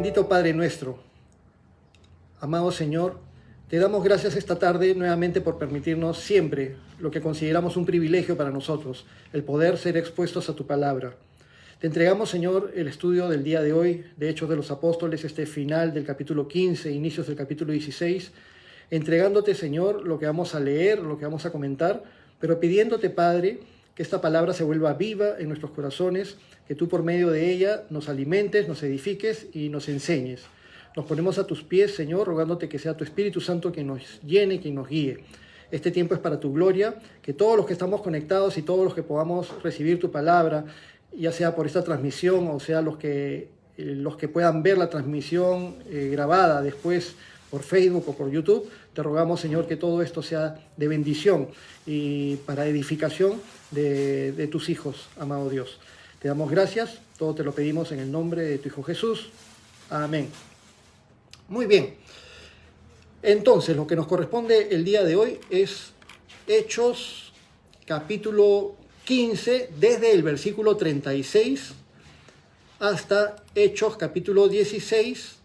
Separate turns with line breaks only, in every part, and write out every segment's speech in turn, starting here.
Bendito Padre nuestro, amado Señor, te damos gracias esta tarde nuevamente por permitirnos siempre lo que consideramos un privilegio para nosotros, el poder ser expuestos a tu palabra. Te entregamos, Señor, el estudio del día de hoy, de Hechos de los Apóstoles, este final del capítulo 15, inicios del capítulo 16, entregándote, Señor, lo que vamos a leer, lo que vamos a comentar, pero pidiéndote, Padre, que esta palabra se vuelva viva en nuestros corazones, que tú por medio de ella nos alimentes, nos edifiques y nos enseñes. Nos ponemos a tus pies, Señor, rogándote que sea tu Espíritu Santo quien nos llene, quien nos guíe. Este tiempo es para tu gloria, que todos los que estamos conectados y todos los que podamos recibir tu palabra, ya sea por esta transmisión o sea los que puedan ver la transmisión grabada después por Facebook o por YouTube, te rogamos, Señor, que todo esto sea de bendición y para edificación de tus hijos, amado Dios. Te damos gracias, todo te lo pedimos en el nombre de tu Hijo Jesús. Amén. Muy bien. Entonces, lo que nos corresponde el día de hoy es Hechos, capítulo 15, desde el versículo 36 hasta Hechos, capítulo 16,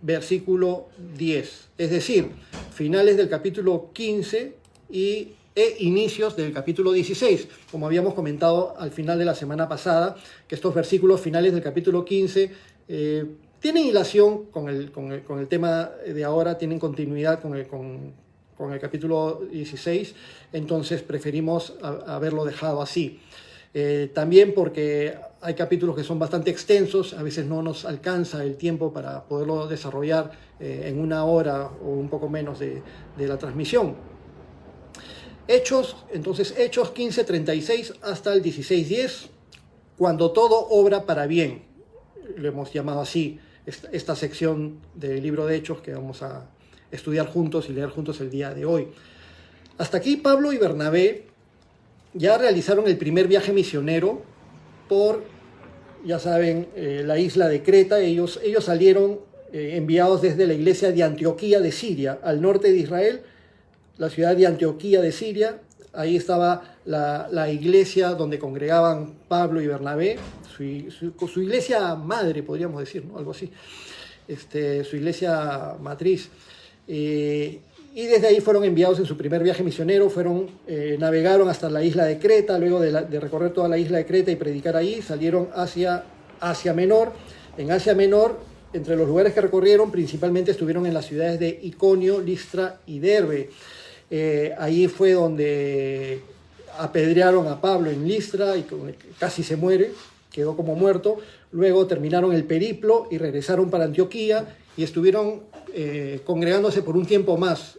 versículo 10. Es decir, finales del capítulo 15 e inicios del capítulo 16, como habíamos comentado al final de la semana pasada, que estos versículos finales del capítulo 15 tienen hilación con el tema de ahora, tienen continuidad con el capítulo 16, entonces preferimos haberlo dejado así. También porque hay capítulos que son bastante extensos, a veces no nos alcanza el tiempo para poderlo desarrollar en una hora o un poco menos de la transmisión. Hechos 15:36 hasta el 16:10, cuando todo obra para bien. Lo hemos llamado así esta sección del libro de Hechos que vamos a estudiar juntos y leer juntos el día de hoy. Hasta aquí Pablo y Bernabé ya realizaron el primer viaje misionero por, ya saben, la isla de Creta. Ellos salieron enviados desde la iglesia de Antioquía de Siria, al norte de Israel, la ciudad de Antioquía de Siria. Ahí estaba la iglesia donde congregaban Pablo y Bernabé, su iglesia madre, podríamos decir, ¿no? Algo así, su iglesia matriz. Y desde ahí fueron enviados en su primer viaje misionero, navegaron hasta la isla de Creta. Luego de recorrer toda la isla de Creta y predicar ahí, salieron hacia Asia Menor. En Asia Menor, entre los lugares que recorrieron, principalmente estuvieron en las ciudades de Iconio, Listra y Derbe. Ahí fue donde apedrearon a Pablo en Listra y casi se muere, quedó como muerto. Luego terminaron el periplo y regresaron para Antioquía y estuvieron congregándose por un tiempo más,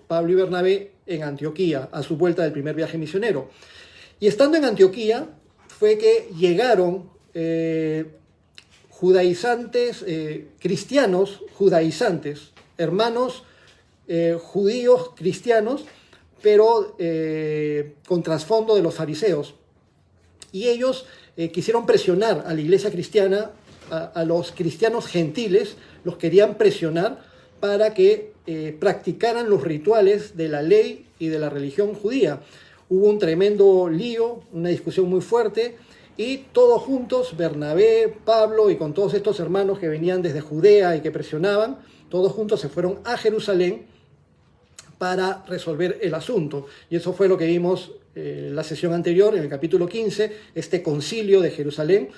Pablo y Bernabé, en Antioquía, a su vuelta del primer viaje misionero. Y estando en Antioquía fue que llegaron judaizantes, cristianos judaizantes, hermanos judíos cristianos, pero con trasfondo de los fariseos. Y ellos quisieron presionar a la iglesia cristiana, a los cristianos gentiles, los querían presionar para que practicaran los rituales de la ley y de la religión judía. Hubo un tremendo lío, una discusión muy fuerte, y todos juntos, Bernabé, Pablo y con todos estos hermanos que venían desde Judea y que presionaban, todos juntos se fueron a Jerusalén para resolver el asunto. Y eso fue lo que vimos la sesión anterior, en el capítulo 15, este concilio de Jerusalén,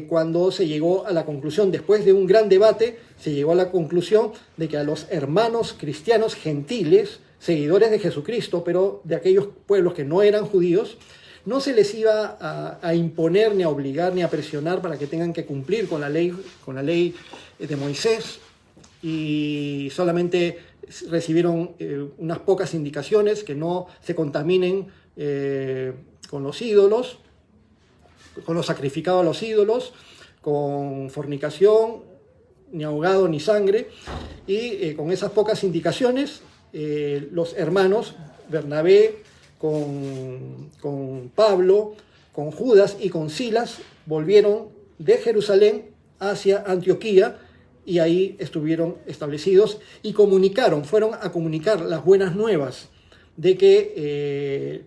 cuando se llegó a la conclusión, después de un gran debate, se llegó a la conclusión de que a los hermanos cristianos gentiles, seguidores de Jesucristo, pero de aquellos pueblos que no eran judíos, no se les iba a imponer, ni a obligar, ni a presionar para que tengan que cumplir con la ley de Moisés, y solamente recibieron unas pocas indicaciones, que no se contaminen con los ídolos, con lo sacrificado a los ídolos, con fornicación, ni ahogado ni sangre. Y con esas pocas indicaciones, los hermanos Bernabé con Pablo, con Judas y con Silas volvieron de Jerusalén hacia Antioquía, y ahí estuvieron establecidos y fueron a comunicar las buenas nuevas de que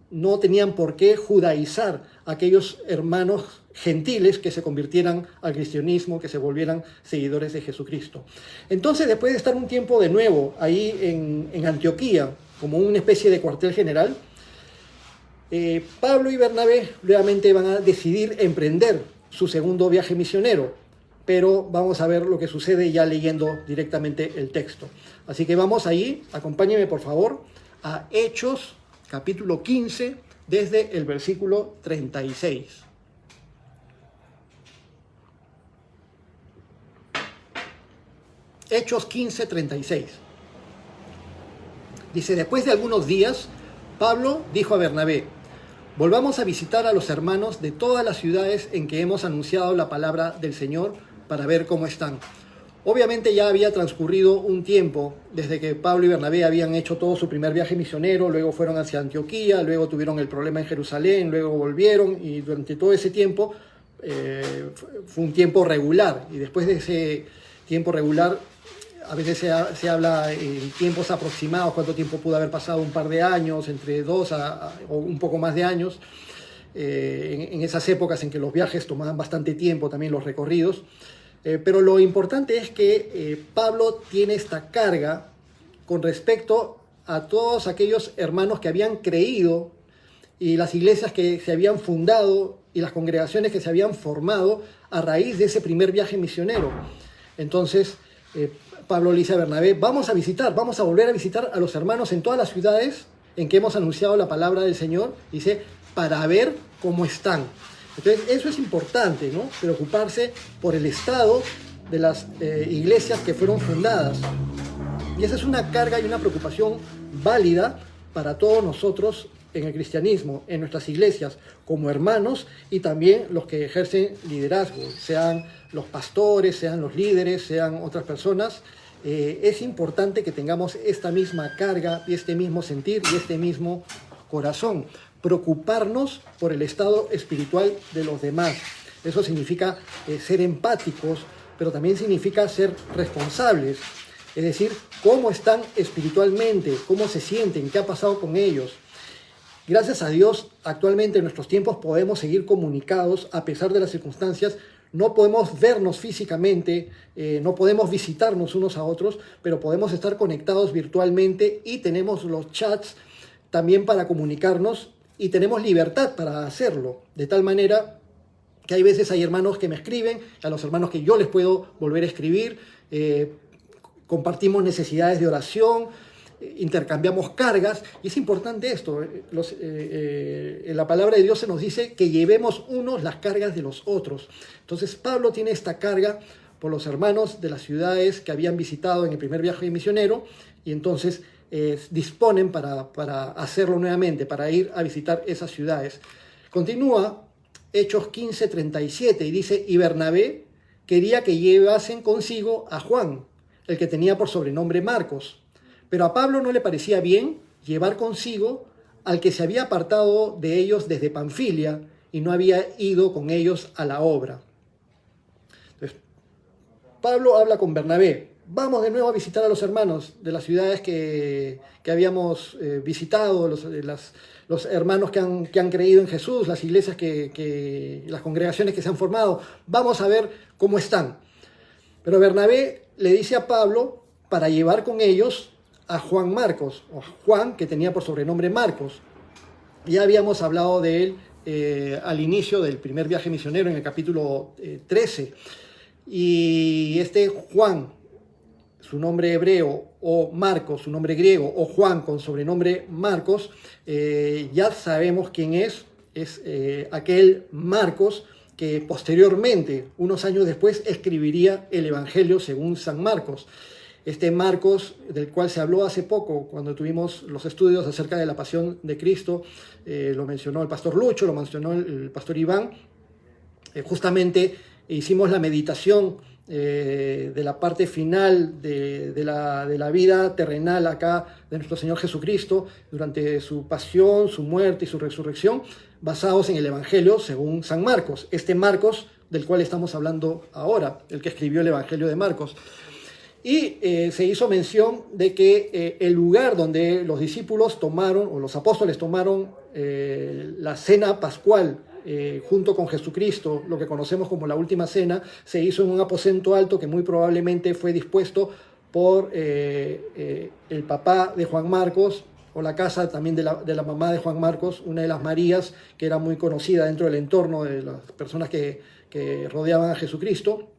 no tenían por qué judaizar a aquellos hermanos gentiles que se convirtieran al cristianismo, que se volvieran seguidores de Jesucristo. Entonces, después de estar un tiempo de nuevo ahí en Antioquía, como una especie de cuartel general, Pablo y Bernabé nuevamente van a decidir emprender su segundo viaje misionero, pero vamos a ver lo que sucede ya leyendo directamente el texto. Así que vamos ahí, acompáñenme por favor a Hechos, capítulo 15, desde el versículo 36. Hechos 15, 36. Dice, después de algunos días, Pablo dijo a Bernabé, volvamos a visitar a los hermanos de todas las ciudades en que hemos anunciado la palabra del Señor para ver cómo están. Obviamente ya había transcurrido un tiempo desde que Pablo y Bernabé habían hecho todo su primer viaje misionero, luego fueron hacia Antioquía, luego tuvieron el problema en Jerusalén, luego volvieron y durante todo ese tiempo fue un tiempo regular. Y después de ese tiempo regular, a veces se habla en tiempos aproximados, cuánto tiempo pudo haber pasado, un par de años, entre 2 o un poco más de años, en esas épocas en que los viajes tomaban bastante tiempo, también los recorridos. Pero lo importante es que Pablo tiene esta carga con respecto a todos aquellos hermanos que habían creído y las iglesias que se habían fundado y las congregaciones que se habían formado a raíz de ese primer viaje misionero. Entonces, Pablo le dice a Bernabé, vamos a volver a visitar a los hermanos en todas las ciudades en que hemos anunciado la palabra del Señor, dice, para ver cómo están. Entonces, eso es importante, ¿no? Preocuparse por el estado de las iglesias que fueron fundadas. Y esa es una carga y una preocupación válida para todos nosotros en el cristianismo, en nuestras iglesias, como hermanos y también los que ejercen liderazgo, sean los pastores, sean los líderes, sean otras personas. Es importante que tengamos esta misma carga y este mismo sentir y este mismo corazón. Preocuparnos por el estado espiritual de los demás. Eso significa ser empáticos, pero también significa ser responsables. Es decir, cómo están espiritualmente, cómo se sienten, qué ha pasado con ellos. Gracias a Dios, actualmente en nuestros tiempos podemos seguir comunicados a pesar de las circunstancias. No podemos vernos físicamente, no podemos visitarnos unos a otros, pero podemos estar conectados virtualmente y tenemos los chats también para comunicarnos y tenemos libertad para hacerlo. De tal manera que hay veces hay hermanos que me escriben, a los hermanos que yo les puedo volver a escribir, compartimos necesidades de oración, intercambiamos cargas, y es importante esto. En la palabra de Dios se nos dice que llevemos unos las cargas de los otros. Entonces Pablo tiene esta carga por los hermanos de las ciudades que habían visitado en el primer viaje misionero, y entonces disponen para hacerlo nuevamente, para ir a visitar esas ciudades. Continúa Hechos 15:37 y dice, y Bernabé quería que llevasen consigo a Juan, el que tenía por sobrenombre Marcos. Pero a Pablo no le parecía bien llevar consigo al que se había apartado de ellos desde Panfilia y no había ido con ellos a la obra. Entonces, Pablo habla con Bernabé. Vamos de nuevo a visitar a los hermanos de las ciudades que habíamos visitado, los hermanos que han creído en Jesús, las iglesias, las congregaciones que se han formado. Vamos a ver cómo están. Pero Bernabé le dice a Pablo para llevar con ellos a Juan Marcos, o Juan, que tenía por sobrenombre Marcos. Ya habíamos hablado de él al inicio del primer viaje misionero en el capítulo 13. Y este Juan, su nombre hebreo, o Marcos, su nombre griego, o Juan con sobrenombre Marcos, ya sabemos quién es aquel Marcos que posteriormente, unos años después, escribiría el Evangelio según San Marcos. Este Marcos, del cual se habló hace poco, cuando tuvimos los estudios acerca de la pasión de Cristo, lo mencionó el pastor Lucho, lo mencionó el pastor Iván. Justamente hicimos la meditación de la parte final de la vida terrenal acá de nuestro Señor Jesucristo, durante su pasión, su muerte y su resurrección, basados en el Evangelio según San Marcos. Este Marcos del cual estamos hablando ahora, el que escribió el Evangelio de Marcos. Y se hizo mención de que el lugar donde los discípulos tomaron, o los apóstoles tomaron la cena pascual junto con Jesucristo, lo que conocemos como la última cena, se hizo en un aposento alto que muy probablemente fue dispuesto por el papá de Juan Marcos, o la casa también de la mamá de Juan Marcos, una de las Marías, que era muy conocida dentro del entorno de las personas que rodeaban a Jesucristo.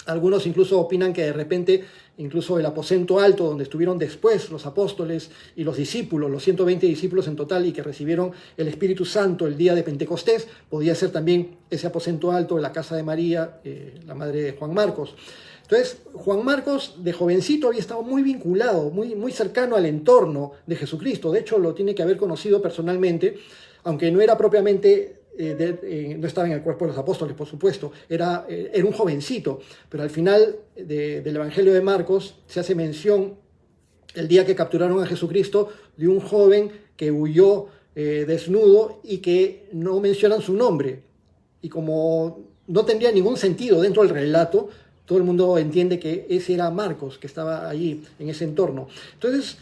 Algunos incluso opinan que de repente, incluso el aposento alto donde estuvieron después los apóstoles y los discípulos, los 120 discípulos en total, y que recibieron el Espíritu Santo el día de Pentecostés, podía ser también ese aposento alto de la casa de María, la madre de Juan Marcos. Entonces, Juan Marcos de jovencito había estado muy vinculado, muy cercano al entorno de Jesucristo. De hecho, lo tiene que haber conocido personalmente, aunque no era propiamente... no estaba en el cuerpo de los apóstoles, por supuesto, era un jovencito, pero al final del Evangelio de Marcos se hace mención el día que capturaron a Jesucristo de un joven que huyó desnudo y que no mencionan su nombre. Y como no tendría ningún sentido dentro del relato, todo el mundo entiende que ese era Marcos, que estaba allí en ese entorno. Entonces,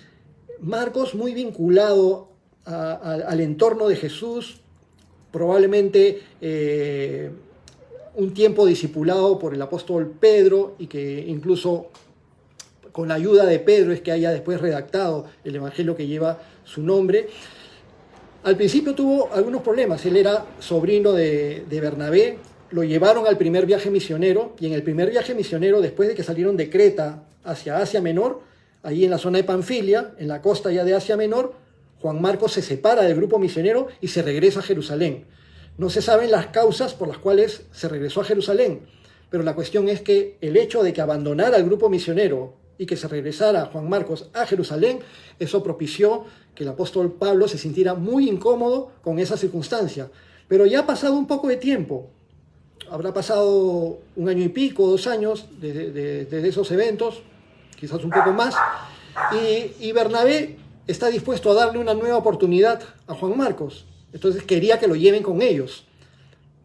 Marcos muy vinculado al entorno de Jesús, probablemente un tiempo discipulado por el apóstol Pedro, y que incluso con la ayuda de Pedro es que haya después redactado el evangelio que lleva su nombre. Al principio tuvo algunos problemas. Él era sobrino de Bernabé, lo llevaron al primer viaje misionero, y en el primer viaje misionero, después de que salieron de Creta hacia Asia Menor, ahí en la zona de Panfilia, en la costa ya de Asia Menor, Juan Marcos se separa del grupo misionero y se regresa a Jerusalén. No se saben las causas por las cuales se regresó a Jerusalén, pero la cuestión es que el hecho de que abandonara el grupo misionero y que se regresara Juan Marcos a Jerusalén, eso propició que el apóstol Pablo se sintiera muy incómodo con esa circunstancia. Pero ya ha pasado un poco de tiempo, habrá pasado 1 año y pico, 2 años desde esos eventos, quizás un poco más, y Bernabé está dispuesto a darle una nueva oportunidad a Juan Marcos. Entonces quería que lo lleven con ellos.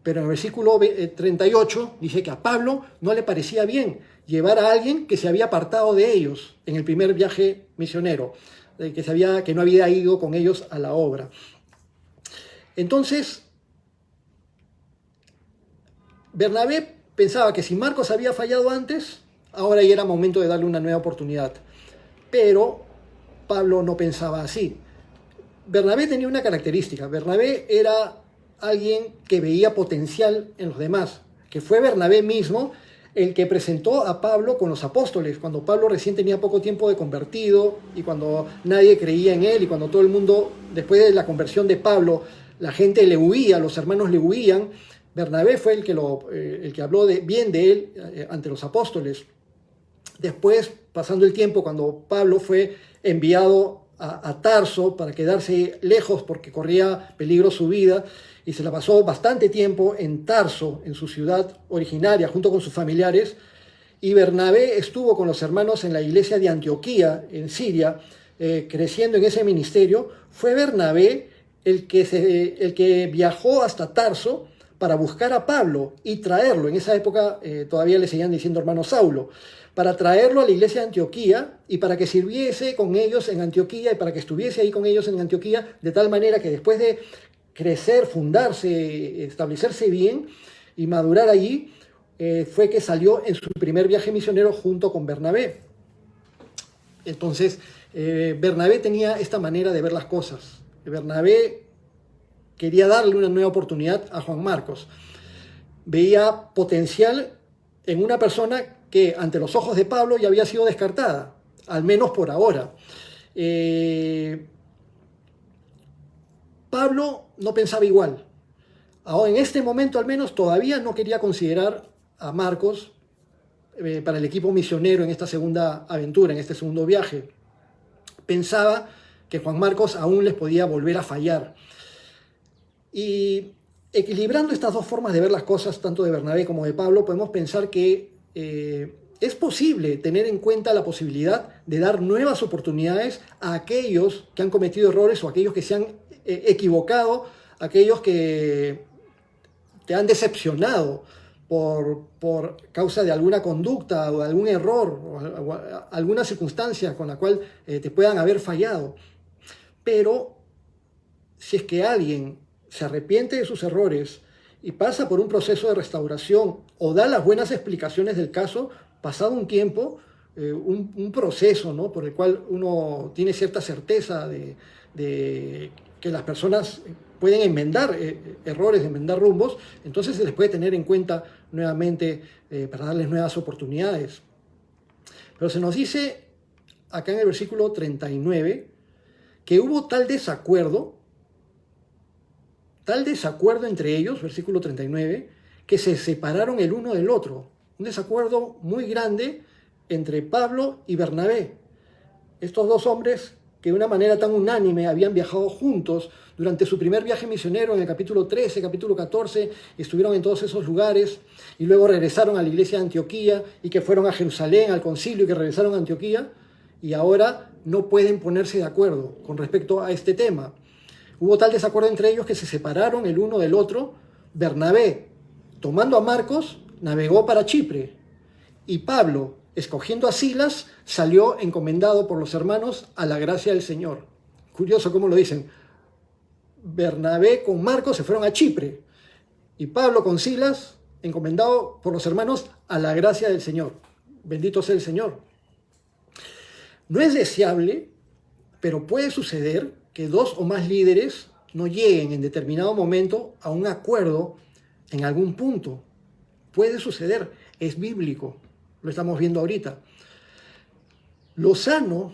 Pero en el versículo 38 dice que a Pablo no le parecía bien llevar a alguien que se había apartado de ellos en el primer viaje misionero, que no había ido con ellos a la obra. Entonces, Bernabé pensaba que si Marcos había fallado antes, ahora ya era momento de darle una nueva oportunidad. Pero Pablo no pensaba así. Bernabé tenía una característica. Bernabé era alguien que veía potencial en los demás, que fue Bernabé mismo el que presentó a Pablo con los apóstoles, cuando Pablo recién tenía poco tiempo de convertido y cuando nadie creía en él, y cuando todo el mundo, después de la conversión de Pablo, la gente le huía, los hermanos le huían. Bernabé fue el que habló bien de él ante los apóstoles. Después, pasando el tiempo, cuando Pablo fue enviado a Tarso para quedarse lejos porque corría peligro su vida, y se la pasó bastante tiempo en Tarso, en su ciudad originaria, junto con sus familiares, y Bernabé estuvo con los hermanos en la iglesia de Antioquía, en Siria, creciendo en ese ministerio. Fue Bernabé el que viajó hasta Tarso para buscar a Pablo y traerlo. En esa época todavía le seguían diciendo hermano Saulo, para traerlo a la iglesia de Antioquía y para que sirviese con ellos en Antioquía y para que estuviese ahí con ellos en Antioquía, de tal manera que después de crecer, fundarse, establecerse bien y madurar allí, fue que salió en su primer viaje misionero junto con Bernabé. Entonces, Bernabé tenía esta manera de ver las cosas. Bernabé quería darle una nueva oportunidad a Juan Marcos. Veía potencial en una persona que ante los ojos de Pablo ya había sido descartada, al menos por ahora. Pablo no pensaba igual. Ahora, en este momento al menos todavía no quería considerar a Marcos para el equipo misionero en esta segunda aventura, en este segundo viaje. Pensaba que Juan Marcos aún les podía volver a fallar. Y equilibrando estas dos formas de ver las cosas, tanto de Bernabé como de Pablo, podemos pensar que es posible tener en cuenta la posibilidad de dar nuevas oportunidades a aquellos que han cometido errores o aquellos que se han equivocado, aquellos que te han decepcionado por causa de alguna conducta o de algún error o alguna circunstancia con la cual te puedan haber fallado. Pero si es que alguien se arrepiente de sus errores y pasa por un proceso de restauración o da las buenas explicaciones del caso, pasado un tiempo, un proceso, ¿no?, por el cual uno tiene cierta certeza de que las personas pueden enmendar errores, enmendar rumbos, entonces se les puede tener en cuenta nuevamente para darles nuevas oportunidades. Pero se nos dice acá en el versículo 39 que hubo tal desacuerdo entre ellos, versículo 39, que se separaron el uno del otro. Un desacuerdo muy grande entre Pablo y Bernabé. Estos dos hombres que de una manera tan unánime habían viajado juntos durante su primer viaje misionero en el capítulo 13, capítulo 14, estuvieron en todos esos lugares y luego regresaron a la iglesia de Antioquía y que fueron a Jerusalén, al concilio y que regresaron a Antioquía y ahora no pueden ponerse de acuerdo con respecto a este tema. Hubo tal desacuerdo entre ellos que se separaron el uno del otro. Bernabé, tomando a Marcos, navegó para Chipre y Pablo, escogiendo a Silas, salió encomendado por los hermanos a la gracia del Señor. Curioso cómo lo dicen. Bernabé con Marcos se fueron a Chipre y Pablo con Silas, encomendado por los hermanos a la gracia del Señor. Bendito sea el Señor. No es deseable, pero puede suceder que dos o más líderes no lleguen en determinado momento a un acuerdo en algún punto. Puede suceder, es bíblico. Lo estamos viendo ahorita. Lo sano,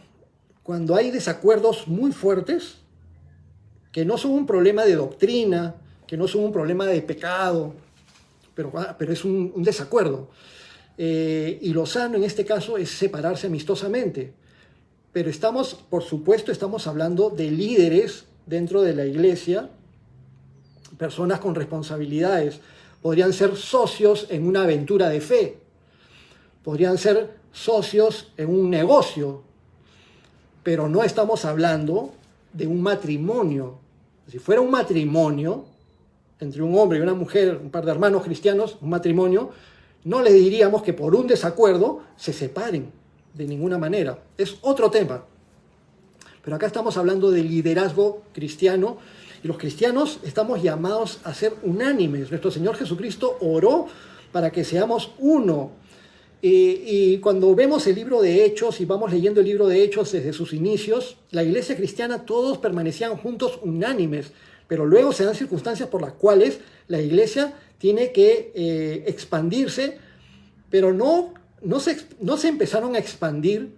cuando hay desacuerdos muy fuertes, que no son un problema de doctrina, que no son un problema de pecado, pero es un desacuerdo. Y lo sano en este caso es separarse amistosamente. Pero por supuesto, estamos hablando de líderes dentro de la iglesia, personas con responsabilidades. Podrían ser socios en una aventura de fe. Podrían ser socios en un negocio, pero no estamos hablando de un matrimonio. Si fuera un matrimonio entre un hombre y una mujer, un par de hermanos cristianos, un matrimonio, no les diríamos que por un desacuerdo se separen de ninguna manera. Es otro tema. Pero acá estamos hablando de liderazgo cristiano y los cristianos estamos llamados a ser unánimes. Nuestro Señor Jesucristo oró para que seamos uno. Y cuando vemos el libro de Hechos y vamos leyendo el libro de Hechos desde sus inicios, la iglesia cristiana todos permanecían juntos unánimes, pero luego se dan circunstancias por las cuales la iglesia tiene que expandirse, pero no se empezaron a expandir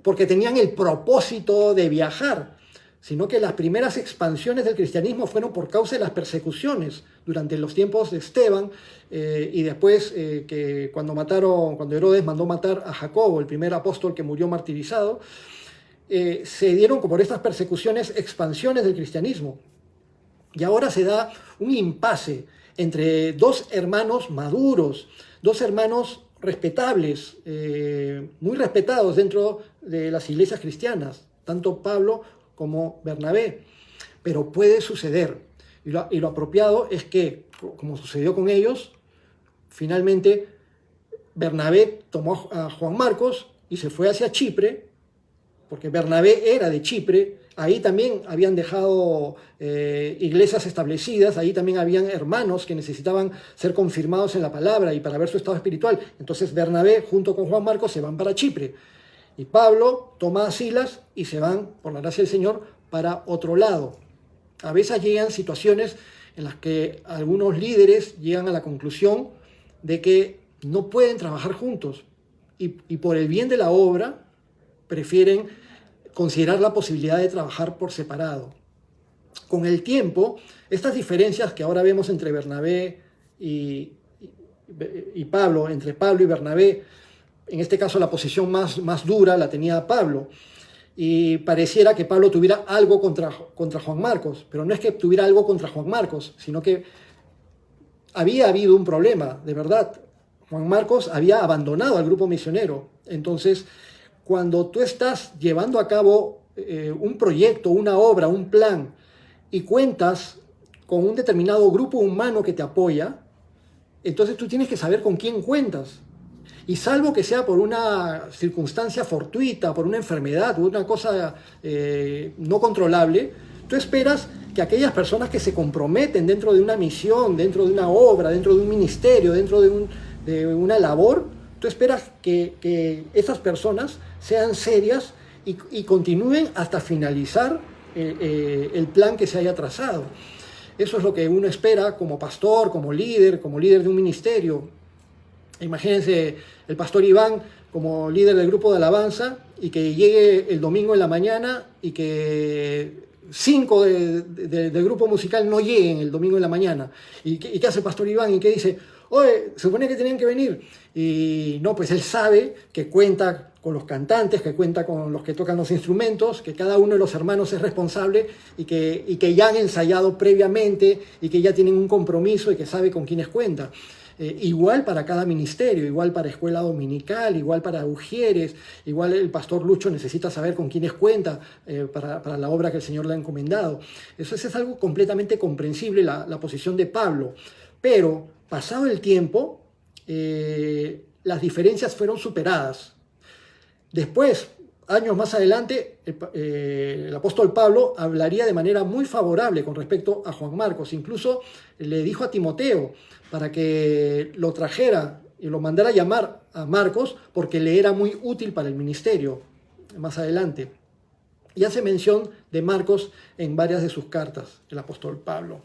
porque tenían el propósito de viajar, sino que las primeras expansiones del cristianismo fueron por causa de las persecuciones durante los tiempos de Esteban y después que cuando Herodes mandó matar a Jacobo, el primer apóstol que murió martirizado, se dieron por estas persecuciones expansiones del cristianismo. Y ahora se da un impasse entre dos hermanos maduros, dos hermanos respetables, muy respetados dentro de las iglesias cristianas, tanto Pablo como Bernabé. Pero puede suceder, y lo apropiado es que, como sucedió con ellos, finalmente Bernabé tomó a Juan Marcos y se fue hacia Chipre, porque Bernabé era de Chipre. Ahí también habían dejado iglesias establecidas, ahí también habían hermanos que necesitaban ser confirmados en la palabra y para ver su estado espiritual. Entonces Bernabé junto con Juan Marcos se van para Chipre. Y Pablo toma a Silas y se van, por la gracia del Señor, para otro lado. A veces llegan situaciones en las que algunos líderes llegan a la conclusión de que no pueden trabajar juntos y por el bien de la obra prefieren considerar la posibilidad de trabajar por separado. Con el tiempo, estas diferencias que ahora vemos entre Bernabé y Pablo, entre Pablo y Bernabé, en este caso la posición más dura la tenía Pablo, y pareciera que Pablo tuviera algo contra Juan Marcos, pero no es que tuviera algo contra Juan Marcos, sino que había habido un problema, de verdad. Juan Marcos había abandonado al grupo misionero. Entonces, cuando tú estás llevando a cabo un proyecto, una obra, un plan, y cuentas con un determinado grupo humano que te apoya, entonces tú tienes que saber con quién cuentas. Y salvo que sea por una circunstancia fortuita, por una enfermedad o una cosa no controlable, tú esperas que aquellas personas que se comprometen dentro de una misión, dentro de una obra, dentro de un ministerio, dentro de una labor, tú esperas que esas personas sean serias y continúen hasta finalizar el plan que se haya trazado. Eso es lo que uno espera como pastor, como líder de un ministerio. Imagínense el pastor Iván como líder del grupo de alabanza y que llegue el domingo en la mañana y que 5 del grupo musical no lleguen el domingo en la mañana. ¿Y qué hace el pastor Iván? ¿Y qué dice? Oye, se supone que tenían que venir. Y no, pues él sabe que cuenta con los cantantes, que cuenta con los que tocan los instrumentos, que cada uno de los hermanos es responsable y que ya han ensayado previamente y que ya tienen un compromiso y que sabe con quiénes cuenta. Igual para cada ministerio, igual para escuela dominical, igual para ujieres, igual el pastor Lucho necesita saber con quiénes cuenta para la obra que el Señor le ha encomendado. Eso es algo completamente comprensible, la posición de Pablo. Pero, pasado el tiempo, las diferencias fueron superadas. Después, años más adelante, el apóstol Pablo hablaría de manera muy favorable con respecto a Juan Marcos. Incluso le dijo a Timoteo para que lo trajera y lo mandara a llamar a Marcos porque le era muy útil para el ministerio más adelante. Y hace mención de Marcos en varias de sus cartas, el apóstol Pablo.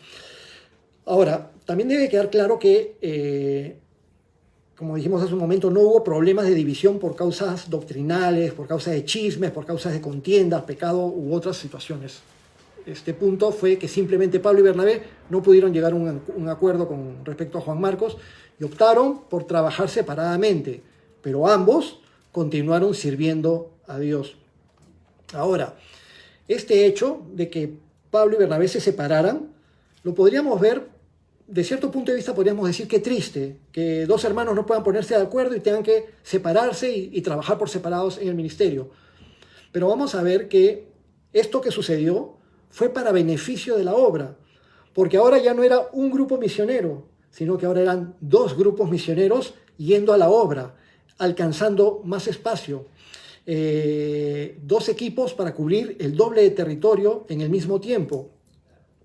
Ahora, también debe quedar claro que, como dijimos hace un momento, no hubo problemas de división por causas doctrinales, por causas de chismes, por causas de contiendas, pecado u otras situaciones. Este punto fue que simplemente Pablo y Bernabé no pudieron llegar a un acuerdo con respecto a Juan Marcos y optaron por trabajar separadamente, pero ambos continuaron sirviendo a Dios. Ahora, este hecho de que Pablo y Bernabé se separaran, lo podríamos ver, de cierto punto de vista podríamos decir que triste, que dos hermanos no puedan ponerse de acuerdo y tengan que separarse y trabajar por separados en el ministerio. Pero vamos a ver que esto que sucedió fue para beneficio de la obra, porque ahora ya no era un grupo misionero, sino que ahora eran dos grupos misioneros yendo a la obra, alcanzando más espacio. 2 equipos para cubrir el doble de territorio en el mismo tiempo.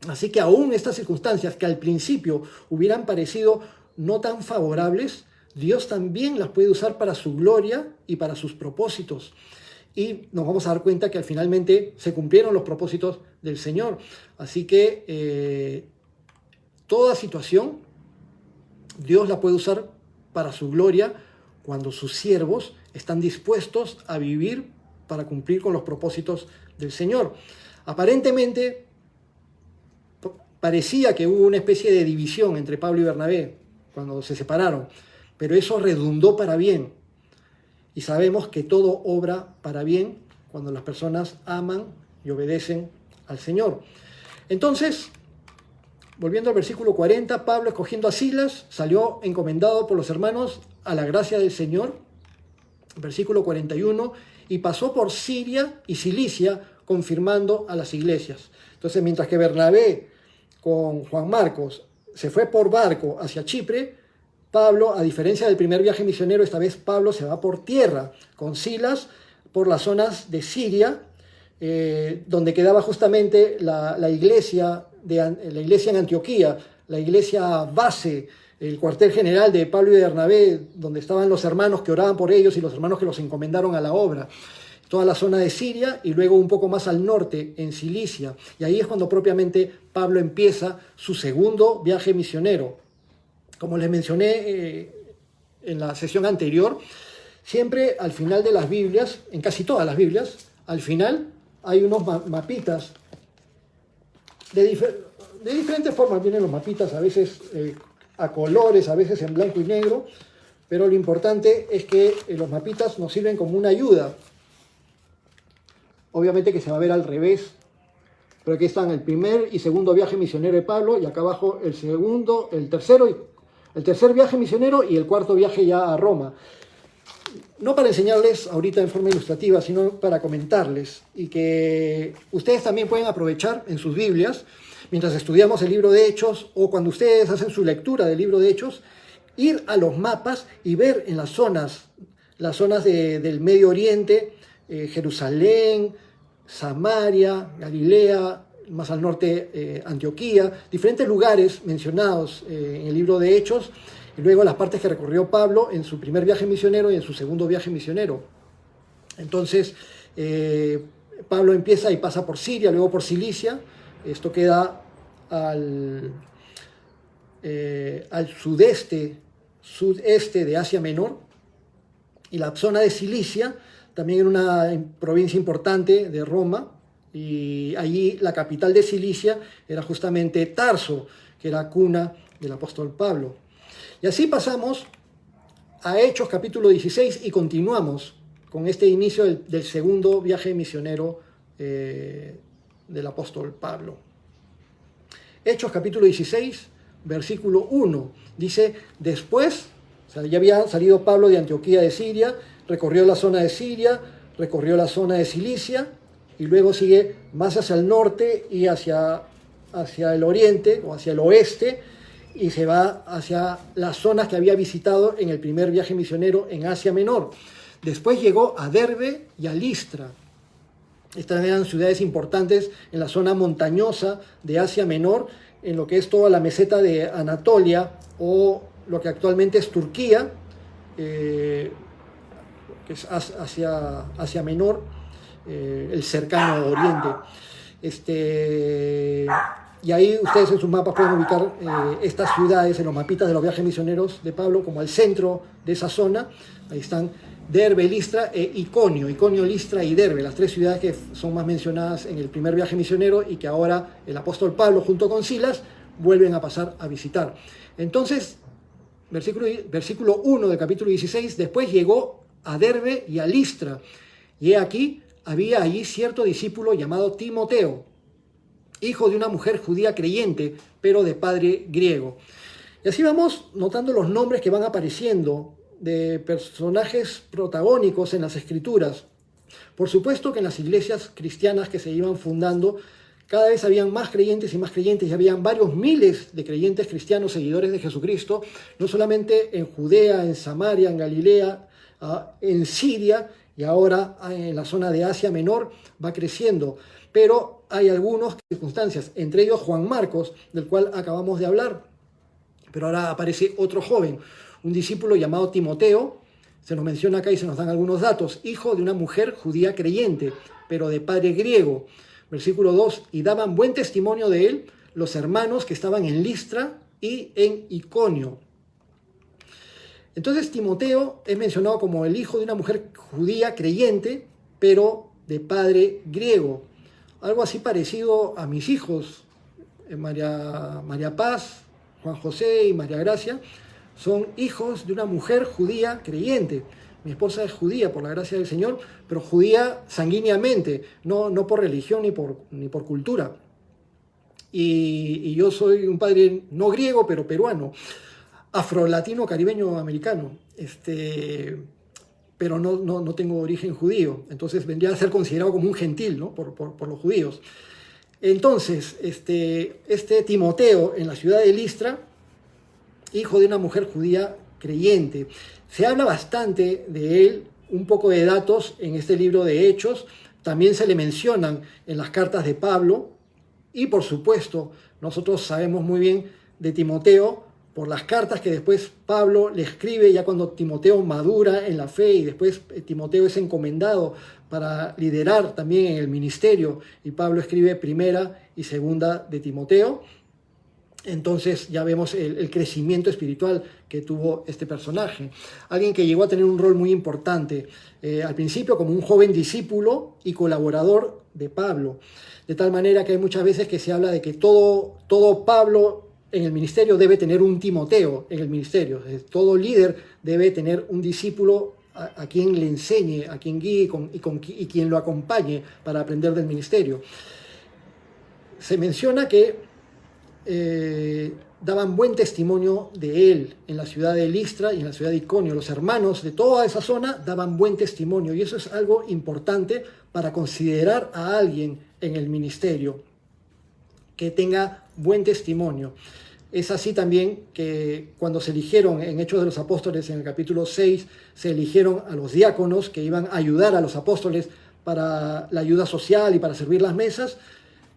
Así que aún estas circunstancias que al principio hubieran parecido no tan favorables, Dios también las puede usar para su gloria y para sus propósitos. Y nos vamos a dar cuenta que finalmente se cumplieron los propósitos del Señor. Así que toda situación Dios la puede usar para su gloria cuando sus siervos están dispuestos a vivir para cumplir con los propósitos del Señor. Aparentemente parecía que hubo una especie de división entre Pablo y Bernabé cuando se separaron, pero eso redundó para bien. Y sabemos que todo obra para bien cuando las personas aman y obedecen al Señor. Entonces, volviendo al versículo 40, Pablo, escogiendo a Silas, salió encomendado por los hermanos a la gracia del Señor. Versículo 41, y pasó por Siria y Cilicia, confirmando a las iglesias. Entonces, mientras que Bernabé con Juan Marcos se fue por barco hacia Chipre, Pablo, a diferencia del primer viaje misionero, esta vez Pablo se va por tierra, con Silas, por las zonas de Siria, donde quedaba justamente la iglesia en Antioquía, la iglesia base, el cuartel general de Pablo y Bernabé, donde estaban los hermanos que oraban por ellos y los hermanos que los encomendaron a la obra. Toda la zona de Siria y luego un poco más al norte, en Cilicia. Y ahí es cuando propiamente Pablo empieza su segundo viaje misionero. Como les mencioné en la sesión anterior, siempre al final de las Biblias, en casi todas las Biblias, al final hay unos mapitas. De diferentes formas vienen los mapitas, a veces a colores, a veces en blanco y negro, pero lo importante es que los mapitas nos sirven como una ayuda. Obviamente que se va a ver al revés, pero aquí están el primer y segundo viaje misionero de Pablo, y acá abajo el tercer viaje misionero y el cuarto viaje ya a Roma. No para enseñarles ahorita en forma ilustrativa, sino para comentarles, y que ustedes también pueden aprovechar en sus Biblias, mientras estudiamos el libro de Hechos, o cuando ustedes hacen su lectura del libro de Hechos, ir a los mapas y ver en las zonas del Medio Oriente, Jerusalén, Samaria, Galilea, más al norte Antioquía, diferentes lugares mencionados en el libro de Hechos, y luego las partes que recorrió Pablo en su primer viaje misionero y en su segundo viaje misionero. Entonces, Pablo empieza y pasa por Siria, luego por Cilicia. Esto queda al sudeste de Asia Menor, y la zona de Cilicia también era una provincia importante de Roma, y allí la capital de Cilicia era justamente Tarso, que era cuna del apóstol Pablo. Y así pasamos a Hechos capítulo 16 y continuamos con este inicio del segundo viaje misionero del apóstol Pablo. Hechos capítulo 16, versículo 1, dice: después, o sea, ya había salido Pablo de Antioquía de Siria, recorrió la zona de Siria, recorrió la zona de Cilicia, y luego sigue más hacia el norte y hacia el oriente o hacia el oeste, y se va hacia las zonas que había visitado en el primer viaje misionero en Asia Menor. Después llegó a Derbe y a Listra. Estas eran ciudades importantes en la zona montañosa de Asia Menor, en lo que es toda la meseta de Anatolia, o lo que actualmente es Turquía, que es Asia Menor, el cercano Oriente. Y ahí ustedes en sus mapas pueden ubicar estas ciudades en los mapitas de los viajes misioneros de Pablo como el centro de esa zona. Ahí están Derbe, Listra e Iconio. Iconio, Listra y Derbe, las tres ciudades que son más mencionadas en el primer viaje misionero y que ahora el apóstol Pablo junto con Silas vuelven a pasar a visitar. Entonces, versículo 1 del capítulo 16, después llegó a Derbe y a Listra. Y he aquí, había allí cierto discípulo llamado Timoteo, hijo de una mujer judía creyente, pero de padre griego. Y así vamos notando los nombres que van apareciendo de personajes protagónicos en las Escrituras. Por supuesto que en las iglesias cristianas que se iban fundando, cada vez habían más creyentes y habían varios miles de creyentes cristianos, seguidores de Jesucristo, no solamente en Judea, en Samaria, en Galilea, en Siria, y ahora en la zona de Asia Menor va creciendo. Pero hay algunas circunstancias, entre ellos Juan Marcos, del cual acabamos de hablar. Pero ahora aparece otro joven, un discípulo llamado Timoteo, se nos menciona acá y se nos dan algunos datos, hijo de una mujer judía creyente, pero de padre griego. Versículo 2, y daban buen testimonio de él los hermanos que estaban en Listra y en Iconio. Entonces Timoteo es mencionado como el hijo de una mujer judía creyente, pero de padre griego. Algo así parecido a mis hijos, María Paz, Juan José y María Gracia, son hijos de una mujer judía creyente. Mi esposa es judía por la gracia del Señor, pero judía sanguíneamente, no por religión ni por cultura. Y yo soy un padre no griego, pero peruano, afrolatino, caribeño, americano, pero no tengo origen judío. Entonces vendría a ser considerado como un gentil, ¿no? por los judíos. Entonces, este Timoteo en la ciudad de Listra, hijo de una mujer judía creyente. Se habla bastante de él, un poco de datos en este libro de Hechos, también se le mencionan en las cartas de Pablo, y por supuesto, nosotros sabemos muy bien de Timoteo por las cartas que después Pablo le escribe ya cuando Timoteo madura en la fe, y después Timoteo es encomendado para liderar también en el ministerio, y Pablo escribe primera y segunda de Timoteo. Entonces ya vemos el crecimiento espiritual que tuvo este personaje. Alguien que llegó a tener un rol muy importante, al principio como un joven discípulo y colaborador de Pablo. De tal manera que hay muchas veces que se habla de que todo Pablo en el ministerio debe tener un Timoteo en el ministerio. Todo líder debe tener un discípulo a quien le enseñe, a quien guíe y quien lo acompañe para aprender del ministerio. Se menciona que daban buen testimonio de él en la ciudad de Listra y en la ciudad de Iconio. Los hermanos de toda esa zona daban buen testimonio, y eso es algo importante para considerar a alguien en el ministerio, que tenga buen testimonio. Es así también que cuando se eligieron en Hechos de los Apóstoles, en el capítulo 6, se eligieron a los diáconos que iban a ayudar a los apóstoles para la ayuda social y para servir las mesas.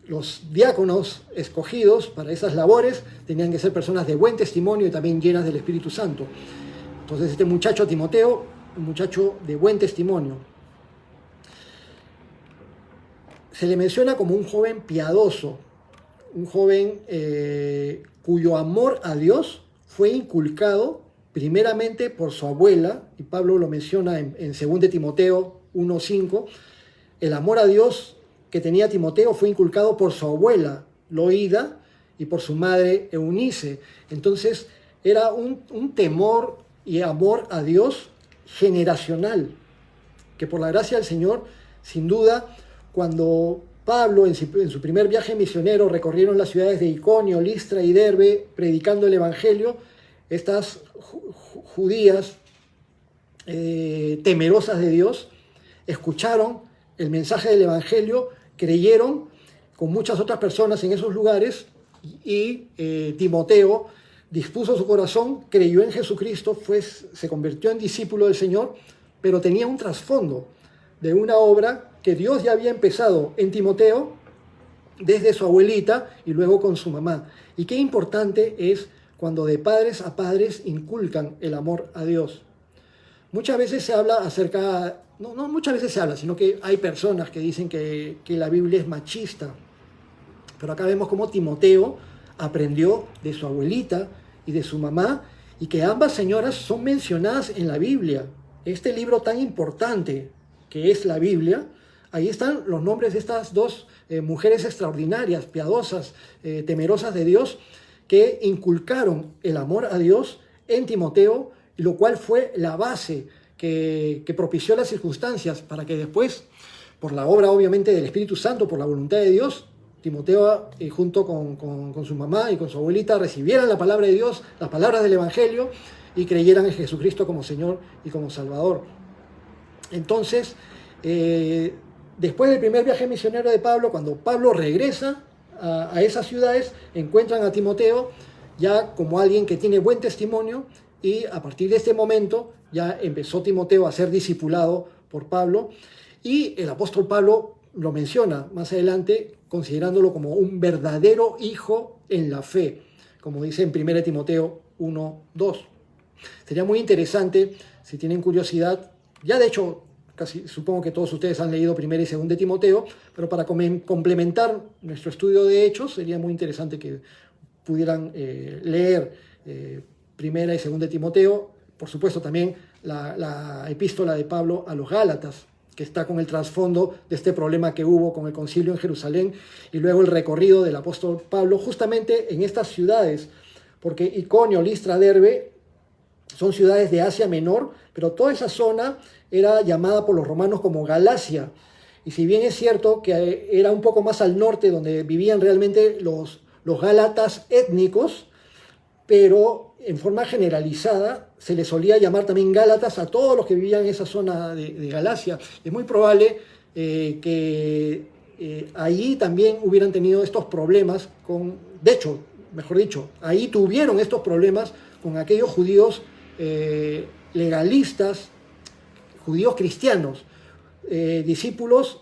Los diáconos escogidos para esas labores tenían que ser personas de buen testimonio y también llenas del Espíritu Santo. Entonces este muchacho Timoteo, un muchacho de buen testimonio, se le menciona como un joven piadoso, un joven cuyo amor a Dios fue inculcado primeramente por su abuela, y Pablo lo menciona en 2 Timoteo 1:5. El amor a Dios que tenía Timoteo fue inculcado por su abuela Loida y por su madre Eunice. Entonces era un temor y amor a Dios generacional, que por la gracia del Señor, sin duda, cuando Pablo en su primer viaje misionero recorrieron las ciudades de Iconio, Listra y Derbe predicando el Evangelio, estas judías temerosas de Dios escucharon el mensaje del Evangelio, creyeron con muchas otras personas en esos lugares y Timoteo dispuso su corazón, creyó en Jesucristo, se convirtió en discípulo del Señor, pero tenía un trasfondo de una obra que Dios ya había empezado en Timoteo desde su abuelita y luego con su mamá. Y qué importante es cuando de padres a padres inculcan el amor a Dios. Muchas veces se habla acerca, no muchas veces se habla, sino que hay personas que dicen que la Biblia es machista. Pero acá vemos cómo Timoteo aprendió de su abuelita y de su mamá, y que ambas señoras son mencionadas en la Biblia. Este libro tan importante que es la Biblia, ahí están los nombres de estas dos mujeres extraordinarias, piadosas, temerosas de Dios, que inculcaron el amor a Dios en Timoteo, lo cual fue la base que propició las circunstancias para que después, por la obra obviamente del Espíritu Santo, por la voluntad de Dios, Timoteo junto con su mamá y con su abuelita recibieran la palabra de Dios, las palabras del Evangelio, y creyeran en Jesucristo como Señor y como Salvador. Entonces, después del primer viaje misionero de Pablo, cuando Pablo regresa a esas ciudades, encuentran a Timoteo ya como alguien que tiene buen testimonio, y a partir de este momento ya empezó Timoteo a ser discipulado por Pablo, y el apóstol Pablo lo menciona más adelante considerándolo como un verdadero hijo en la fe, como dice en 1 Timoteo 1:2. Sería muy interesante, si tienen curiosidad, ya de hecho casi supongo que todos ustedes han leído 1 y 2 Timoteo, pero para complementar nuestro estudio de Hechos sería muy interesante que pudieran leer 1 y 2 Timoteo, por supuesto también la epístola de Pablo a los Gálatas, que está con el trasfondo de este problema que hubo con el concilio en Jerusalén, y luego el recorrido del apóstol Pablo justamente en estas ciudades, porque Iconio, Listra, Derbe son ciudades de Asia Menor, pero toda esa zona era llamada por los romanos como Galacia. Y si bien es cierto que era un poco más al norte donde vivían realmente los gálatas étnicos, pero en forma generalizada se les solía llamar también gálatas a todos los que vivían en esa zona de Galacia. Es muy probable que allí también hubieran tenido estos problemas de hecho, mejor dicho, ahí tuvieron estos problemas con aquellos judíos legalistas, judíos cristianos, discípulos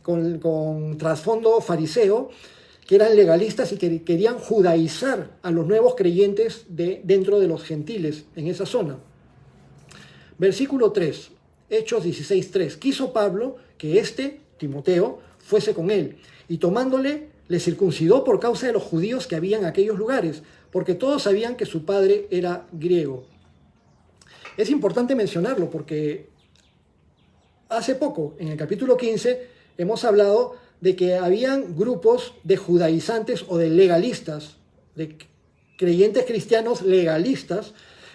con trasfondo fariseo, que eran legalistas y que querían judaizar a los nuevos creyentes dentro de los gentiles en esa zona. Versículo 3, Hechos 16:3. Quiso Pablo que Timoteo, fuese con él, y tomándole, le circuncidó por causa de los judíos que había en aquellos lugares, porque todos sabían que su padre era griego. Es importante mencionarlo porque hace poco, en el capítulo 15, hemos hablado de que habían grupos de judaizantes o de legalistas, de creyentes cristianos legalistas,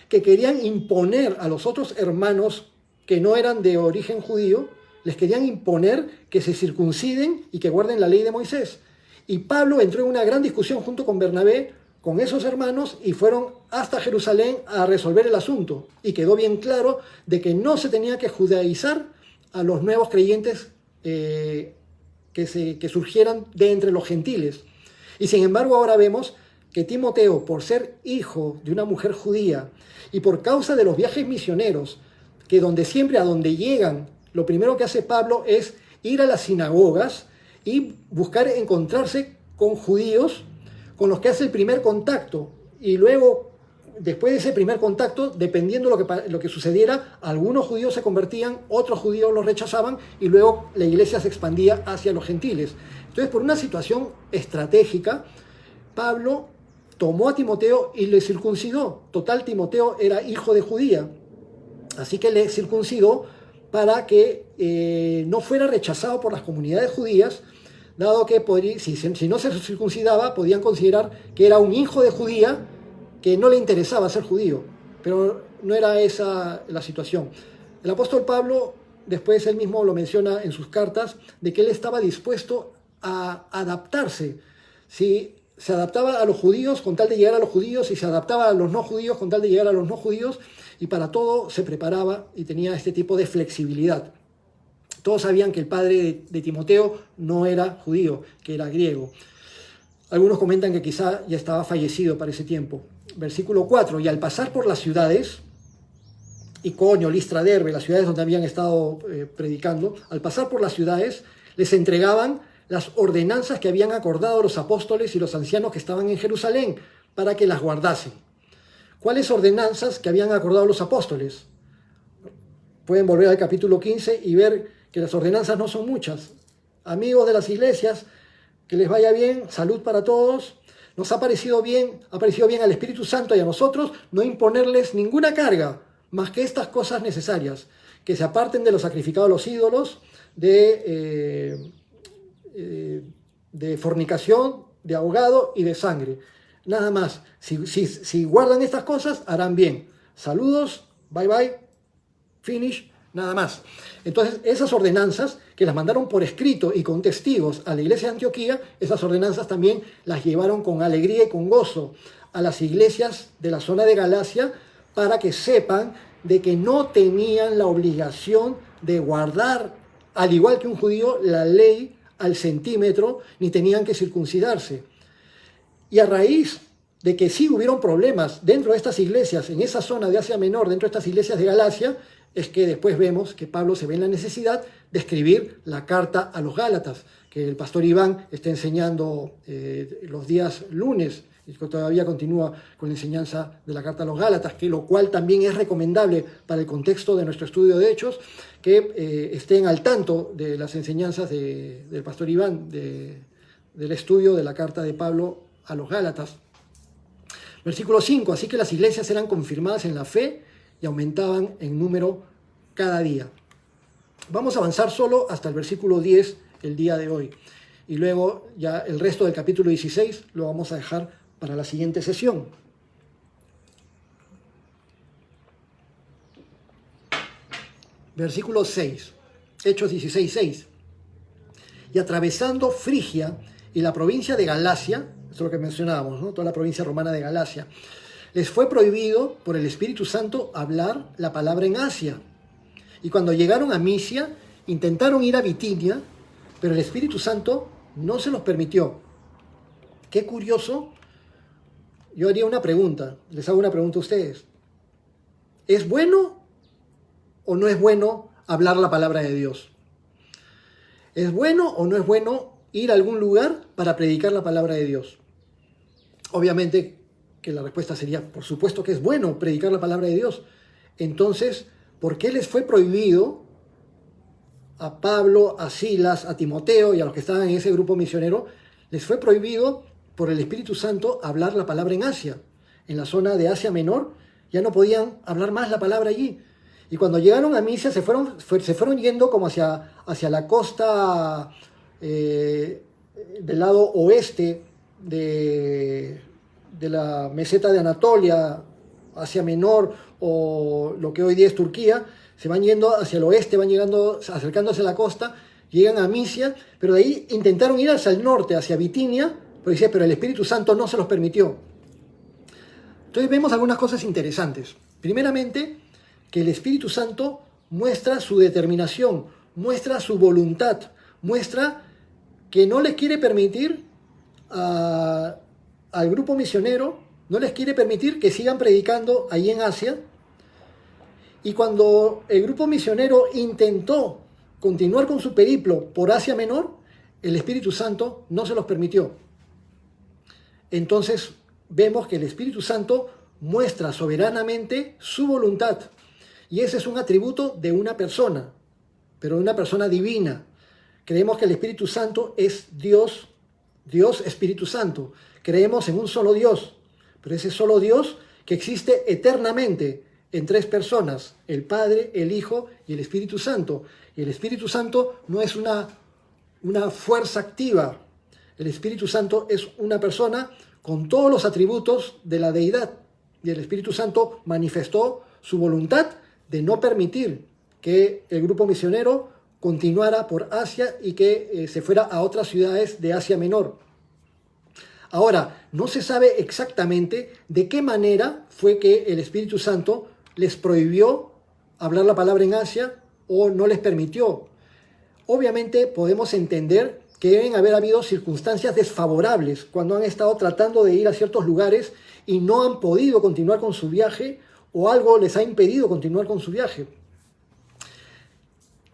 que querían imponer a los otros hermanos que no eran de origen judío, les querían imponer que se circunciden y que guarden la ley de Moisés. Y Pablo entró en una gran discusión junto con Bernabé, con esos hermanos, y fueron hasta Jerusalén a resolver el asunto. Y quedó bien claro de que no se tenía que judaizar a los nuevos creyentes que surgieran de entre los gentiles. Y sin embargo ahora vemos que Timoteo, por ser hijo de una mujer judía y por causa de los viajes misioneros, que a donde llegan, lo primero que hace Pablo es ir a las sinagogas y buscar encontrarse con judíos con los que hace el primer contacto. Y luego, después de ese primer contacto, dependiendo lo que sucediera, algunos judíos se convertían, otros judíos los rechazaban y luego la iglesia se expandía hacia los gentiles. Entonces, por una situación estratégica, Pablo tomó a Timoteo y le circuncidó. Total, Timoteo era hijo de judía. Así que le circuncidó para que no fuera rechazado por las comunidades judías, dado que si no se circuncidaba, podían considerar que era un hijo de judía que no le interesaba ser judío. Pero no era esa la situación. El apóstol Pablo, después él mismo lo menciona en sus cartas, de que él estaba dispuesto a adaptarse. Si se adaptaba a los judíos con tal de llegar a los judíos y se adaptaba a los no judíos con tal de llegar a los no judíos, y para todo se preparaba y tenía este tipo de flexibilidad. Todos sabían que el padre de Timoteo no era judío, que era griego. Algunos comentan que quizá ya estaba fallecido para ese tiempo. Versículo 4, y al pasar por las ciudades, Iconio, Listra, Derbe, las ciudades donde habían estado predicando, al pasar por las ciudades les entregaban las ordenanzas que habían acordado los apóstoles y los ancianos que estaban en Jerusalén para que las guardasen. ¿Cuáles ordenanzas que habían acordado los apóstoles? Pueden volver al capítulo 15 y ver que las ordenanzas no son muchas. Amigos de las iglesias, que les vaya bien, salud para todos. Nos ha parecido bien al Espíritu Santo y a nosotros no imponerles ninguna carga más que estas cosas necesarias, que se aparten de los sacrificados a los ídolos, de fornicación, de ahogado y de sangre. Nada más. Si guardan estas cosas, harán bien. Saludos, bye bye, finish, nada más. Entonces, esas ordenanzas que las mandaron por escrito y con testigos a la iglesia de Antioquía, esas ordenanzas también las llevaron con alegría y con gozo a las iglesias de la zona de Galacia para que sepan de que no tenían la obligación de guardar, al igual que un judío, la ley al centímetro, ni tenían que circuncidarse. Y a raíz de que sí hubieron problemas dentro de estas iglesias, en esa zona de Asia Menor, dentro de estas iglesias de Galacia, es que después vemos que Pablo se ve en la necesidad de escribir la carta a los Gálatas, que el pastor Iván está enseñando los días lunes, y que todavía continúa con la enseñanza de la carta a los Gálatas, que lo cual también es recomendable para el contexto de nuestro estudio de Hechos, que estén al tanto de las enseñanzas del pastor Iván, del estudio de la carta de Pablo a los Gálatas. Versículo 5, así que las iglesias eran confirmadas en la fe y aumentaban en número cada día. Vamos a avanzar solo hasta el versículo 10 el día de hoy. Y luego ya el resto del capítulo 16 lo vamos a dejar para la siguiente sesión. Versículo 6, Hechos 16, 6. Y atravesando Frigia y la provincia de Galacia, esto es lo que mencionábamos, ¿no? Toda la provincia romana de Galacia, les fue prohibido por el Espíritu Santo hablar la palabra en Asia. Y cuando llegaron a Misia, intentaron ir a Bitinia, pero el Espíritu Santo no se los permitió. Qué curioso. Yo haría una pregunta, les hago una pregunta a ustedes. ¿Es bueno o no es bueno hablar la palabra de Dios? ¿Es bueno o no es bueno ir a algún lugar para predicar la palabra de Dios? Obviamente que la respuesta sería, por supuesto que es bueno predicar la palabra de Dios. Entonces, ¿por qué les fue prohibido a Pablo, a Silas, a Timoteo y a los que estaban en ese grupo misionero? Les fue prohibido por el Espíritu Santo hablar la palabra en Asia. En la zona de Asia Menor ya no podían hablar más la palabra allí. Y cuando llegaron a Misia se fueron yendo como hacia la costa del lado oeste de la meseta de Anatolia, Asia Menor o lo que hoy día es Turquía. Se van yendo hacia el oeste, van llegando, acercándose a la costa, llegan a Misia, pero de ahí intentaron ir hacia el norte, hacia Bitinia, pero el Espíritu Santo no se los permitió. Entonces vemos algunas cosas interesantes. Primeramente, que el Espíritu Santo muestra su determinación, muestra su voluntad, muestra que no les quiere permitir a al grupo misionero, no les quiere permitir que sigan predicando ahí en Asia. Y cuando el grupo misionero intentó continuar con su periplo por Asia Menor, el Espíritu Santo no se los permitió. Entonces vemos que el Espíritu Santo muestra soberanamente su voluntad. Y ese es un atributo de una persona, pero de una persona divina. Creemos que el Espíritu Santo es Dios, Dios Espíritu Santo. Creemos en un solo Dios, pero ese solo Dios que existe eternamente en tres personas, el Padre, el Hijo y el Espíritu Santo. Y el Espíritu Santo no es una fuerza activa. El Espíritu Santo es una persona con todos los atributos de la deidad. Y el Espíritu Santo manifestó su voluntad de no permitir que el grupo misionero continuara por Asia y que se fuera a otras ciudades de Asia Menor. Ahora, no se sabe exactamente de qué manera fue que el Espíritu Santo les prohibió hablar la palabra en Asia o no les permitió. Obviamente podemos entender que deben haber habido circunstancias desfavorables cuando han estado tratando de ir a ciertos lugares y no han podido continuar con su viaje o algo les ha impedido continuar con su viaje.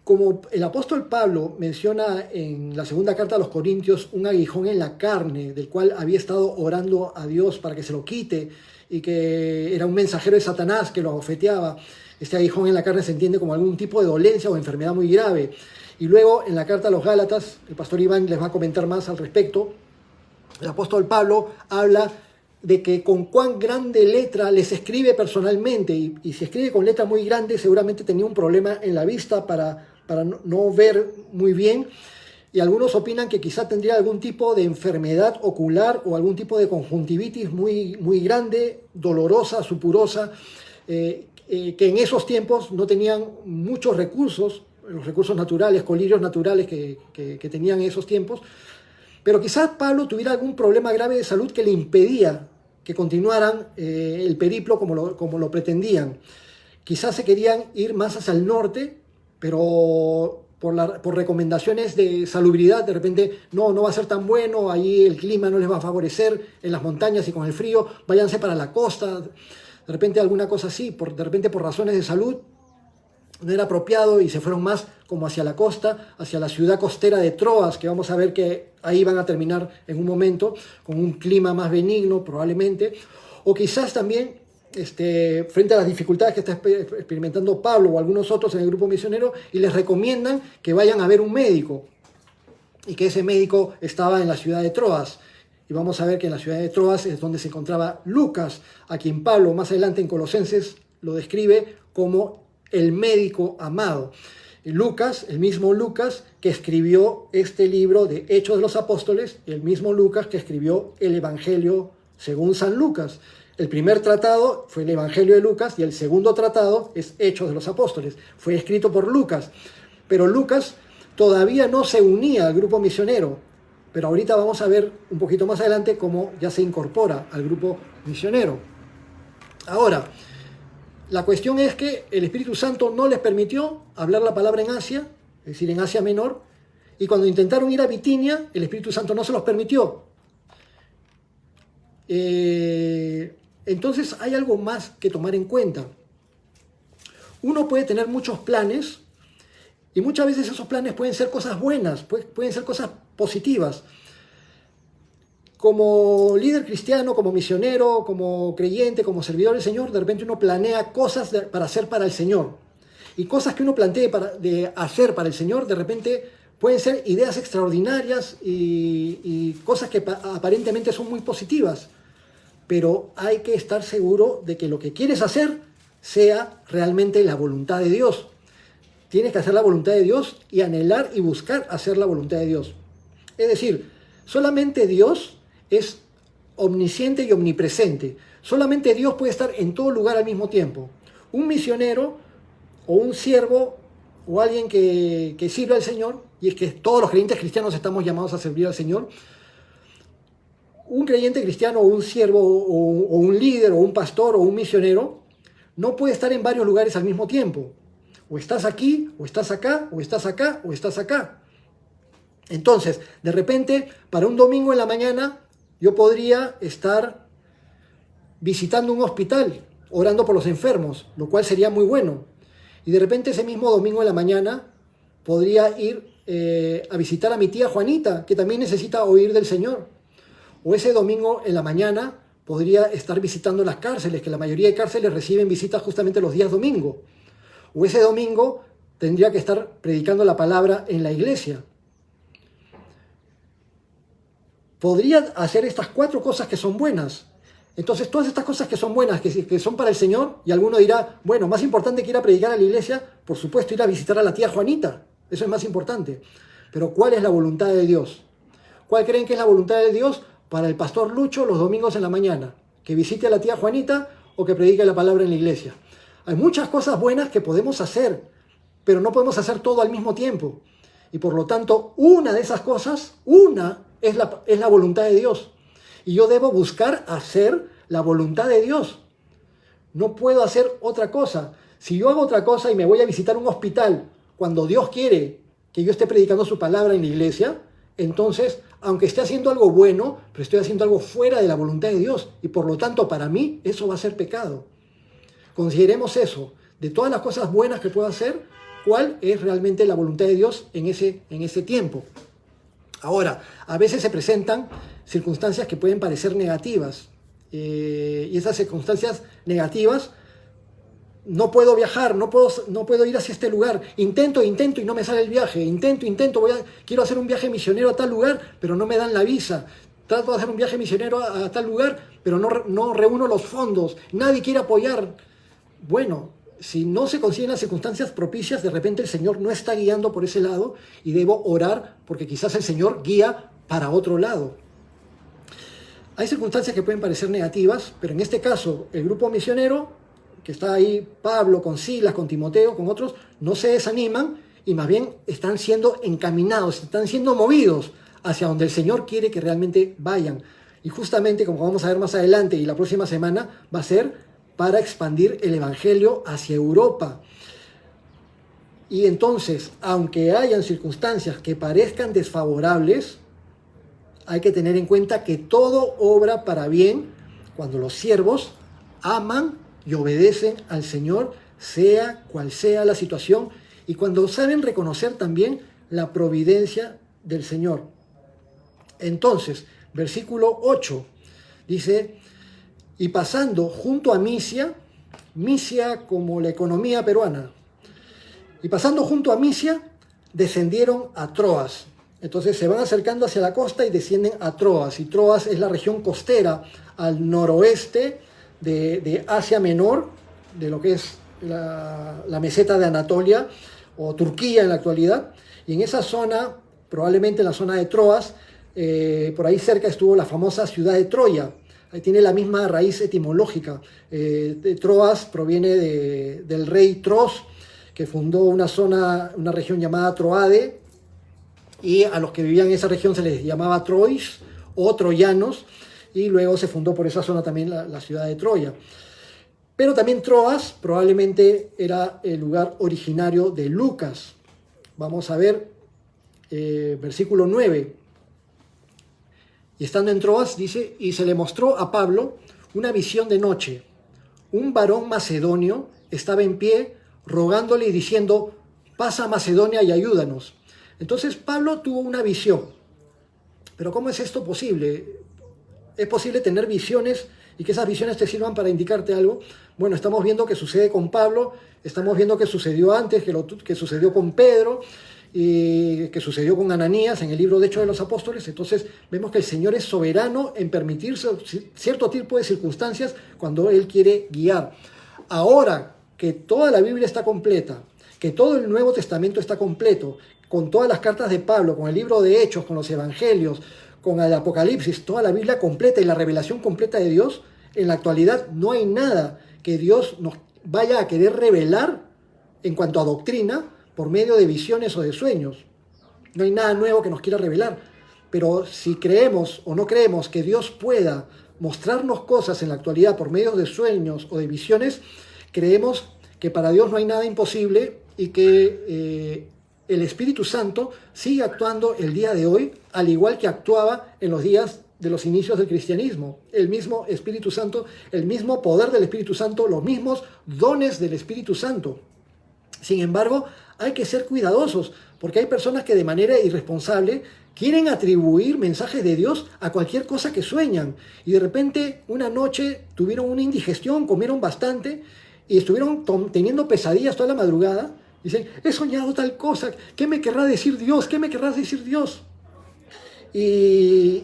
Como el apóstol Pablo menciona en la segunda carta a los Corintios un aguijón en la carne, del cual había estado orando a Dios para que se lo quite y que era un mensajero de Satanás que lo abofeteaba. Este aguijón en la carne se entiende como algún tipo de dolencia o enfermedad muy grave. Y luego en la carta a los Gálatas, el pastor Iván les va a comentar más al respecto, el apóstol Pablo habla de que con cuán grande letra les escribe personalmente, y si escribe con letra muy grande seguramente tenía un problema en la vista para no ver muy bien, y algunos opinan que quizá tendría algún tipo de enfermedad ocular o algún tipo de conjuntivitis muy grande, dolorosa, supurosa, que en esos tiempos no tenían muchos recursos, los recursos naturales, colirios naturales que tenían en esos tiempos, pero quizás Pablo tuviera algún problema grave de salud que le impedía que continuaran el periplo como lo pretendían. Quizás se querían ir más hacia el norte, pero por recomendaciones de salubridad, de repente no va a ser tan bueno, ahí el clima no les va a favorecer en las montañas y con el frío, váyanse para la costa, de repente alguna cosa así, de repente por razones de salud no era apropiado y se fueron más como hacia la costa, hacia la ciudad costera de Troas, que vamos a ver que ahí van a terminar en un momento, con un clima más benigno probablemente, o quizás también frente a las dificultades que está experimentando Pablo o algunos otros en el grupo misionero, y les recomiendan que vayan a ver un médico, y que ese médico estaba en la ciudad de Troas. Y vamos a ver que en la ciudad de Troas es donde se encontraba Lucas, a quien Pablo más adelante en Colosenses lo describe como el médico amado. Lucas, el mismo Lucas que escribió este libro de Hechos de los Apóstoles, el mismo Lucas que escribió el Evangelio según San Lucas. El primer tratado fue el Evangelio de Lucas y el segundo tratado es Hechos de los Apóstoles. Fue escrito por Lucas, pero Lucas todavía no se unía al grupo misionero. Pero ahorita vamos a ver un poquito más adelante cómo ya se incorpora al grupo misionero. Ahora, la cuestión es que el Espíritu Santo no les permitió hablar la palabra en Asia, es decir, en Asia Menor, y cuando intentaron ir a Bitinia, el Espíritu Santo no se los permitió. Entonces hay algo más que tomar en cuenta. Uno puede tener muchos planes y muchas veces esos planes pueden ser cosas buenas, pueden ser cosas positivas. Como líder cristiano, como misionero, como creyente, como servidor del Señor, de repente uno planea cosas para hacer para el Señor. Y cosas que uno plantee de hacer para el Señor, de repente pueden ser ideas extraordinarias y cosas que aparentemente son muy positivas. Pero hay que estar seguro de que lo que quieres hacer sea realmente la voluntad de Dios. Tienes que hacer la voluntad de Dios y anhelar y buscar hacer la voluntad de Dios. Es decir, solamente Dios es omnisciente y omnipresente. Solamente Dios puede estar en todo lugar al mismo tiempo. Un misionero o un siervo o alguien que sirve al Señor, y es que todos los creyentes cristianos estamos llamados a servir al Señor, un creyente cristiano o un siervo o un líder o un pastor o un misionero no puede estar en varios lugares al mismo tiempo. O estás aquí, o estás acá, o estás acá, o estás acá. Entonces, de repente, para un domingo en la mañana, Yo podría estar visitando un hospital, orando por los enfermos, lo cual sería muy bueno. Y de repente ese mismo domingo en la mañana podría ir a visitar a mi tía Juanita, que también necesita oír del Señor. O ese domingo en la mañana podría estar visitando las cárceles, que la mayoría de cárceles reciben visitas justamente los días domingo. O ese domingo tendría que estar predicando la palabra en la iglesia. Podría hacer estas 4 cosas que son buenas. Entonces, todas estas cosas que son buenas, que son para el Señor, y alguno dirá, bueno, más importante que ir a predicar a la iglesia, por supuesto, ir a visitar a la tía Juanita. Eso es más importante. Pero, ¿cuál es la voluntad de Dios? ¿Cuál creen que es la voluntad de Dios para el pastor Lucho los domingos en la mañana? ¿Que visite a la tía Juanita o que predique la palabra en la iglesia? Hay muchas cosas buenas que podemos hacer, pero no podemos hacer todo al mismo tiempo. Y por lo tanto, una de esas cosas, es la voluntad de Dios. Y yo debo buscar hacer la voluntad de Dios. No puedo hacer otra cosa. Si yo hago otra cosa y me voy a visitar un hospital cuando Dios quiere que yo esté predicando su palabra en la iglesia, entonces, aunque esté haciendo algo bueno, pero estoy haciendo algo fuera de la voluntad de Dios. Y por lo tanto, para mí, eso va a ser pecado. Consideremos eso. De todas las cosas buenas que puedo hacer, ¿cuál es realmente la voluntad de Dios en ese tiempo? Ahora, a veces se presentan circunstancias que pueden parecer negativas. Y esas circunstancias negativas, no puedo viajar, no puedo ir hacia este lugar. Intento y no me sale el viaje. Intento, quiero hacer un viaje misionero a tal lugar, pero no me dan la visa. Trato de hacer un viaje misionero a tal lugar, pero no reúno los fondos. Nadie quiere apoyar. Bueno, si no se consiguen las circunstancias propicias, de repente el Señor no está guiando por ese lado y debo orar porque quizás el Señor guía para otro lado. Hay circunstancias que pueden parecer negativas, pero en este caso el grupo misionero, que está ahí, Pablo, con Silas, con Timoteo, con otros, no se desaniman y más bien están siendo encaminados, están siendo movidos hacia donde el Señor quiere que realmente vayan. Y justamente, como vamos a ver más adelante y la próxima semana, va a ser para expandir el Evangelio hacia Europa. Y entonces, aunque hayan circunstancias que parezcan desfavorables, hay que tener en cuenta que todo obra para bien cuando los siervos aman y obedecen al Señor, sea cual sea la situación, y cuando saben reconocer también la providencia del Señor. Entonces, versículo 8 dice: y pasando junto a Misia como la economía peruana, y pasando junto a Misia, descendieron a Troas. Entonces se van acercando hacia la costa y descienden a Troas. Y Troas es la región costera al noroeste de Asia Menor, de lo que es la meseta de Anatolia o Turquía en la actualidad. Y en esa zona, probablemente en la zona de Troas, por ahí cerca estuvo la famosa ciudad de Troya. Tiene la misma raíz etimológica. Troas proviene del rey Tros, que fundó una región llamada Troade, y a los que vivían en esa región se les llamaba Trois o troyanos, y luego se fundó por esa zona también la ciudad de Troya. Pero también Troas probablemente era el lugar originario de Lucas. Vamos a ver versículo 9. Y estando en Troas, dice, y se le mostró a Pablo una visión de noche. Un varón macedonio estaba en pie, rogándole y diciendo: pasa a Macedonia y ayúdanos. Entonces Pablo tuvo una visión. Pero ¿cómo es esto posible? ¿Es posible tener visiones y que esas visiones te sirvan para indicarte algo? Bueno, estamos viendo que sucede con Pablo, estamos viendo que sucedió antes, que sucedió con Pedro, y que sucedió con Ananías en el libro de Hechos de los Apóstoles. Entonces vemos que el Señor es soberano en permitir cierto tipo de circunstancias cuando Él quiere guiar. Ahora que toda la Biblia está completa, que todo el Nuevo Testamento está completo, con todas las cartas de Pablo, con el libro de Hechos, con los Evangelios, con el Apocalipsis, toda la Biblia completa y la revelación completa de Dios, en la actualidad no hay nada que Dios nos vaya a querer revelar en cuanto a doctrina por medio de visiones o de sueños. No hay nada nuevo que nos quiera revelar. Pero si creemos o no creemos que Dios pueda mostrarnos cosas en la actualidad por medio de sueños o de visiones, creemos que para Dios no hay nada imposible y que el Espíritu Santo sigue actuando el día de hoy, al igual que actuaba en los días de los inicios del cristianismo. El mismo Espíritu Santo, el mismo poder del Espíritu Santo, los mismos dones del Espíritu Santo. Sin embargo, hay que ser cuidadosos, porque hay personas que de manera irresponsable quieren atribuir mensajes de Dios a cualquier cosa que sueñan. Y de repente, una noche tuvieron una indigestión, comieron bastante y estuvieron teniendo pesadillas toda la madrugada. Dicen, he soñado tal cosa, ¿qué me querrá decir Dios? ¿Qué me querrá decir Dios? Y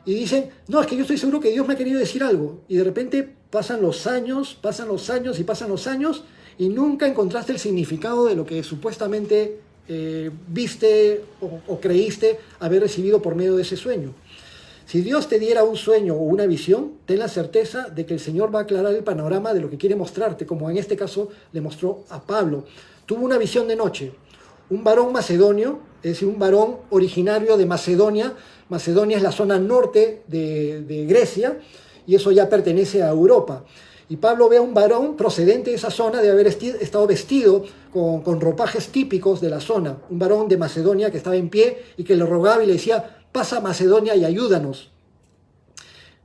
dicen, no, es que yo estoy seguro que Dios me ha querido decir algo. Y de repente pasan los años y nunca encontraste el significado de lo que supuestamente viste o creíste haber recibido por medio de ese sueño. Si Dios te diera un sueño o una visión, ten la certeza de que el Señor va a aclarar el panorama de lo que quiere mostrarte, como en este caso le mostró a Pablo. Tuvo una visión de noche. Un varón macedonio, es decir, un varón originario de Macedonia. Macedonia es la zona norte de Grecia y eso ya pertenece a Europa. Y Pablo ve a un varón procedente de esa zona de haber estado vestido con ropajes típicos de la zona. Un varón de Macedonia que estaba en pie y que le rogaba y le decía, pasa a Macedonia y ayúdanos.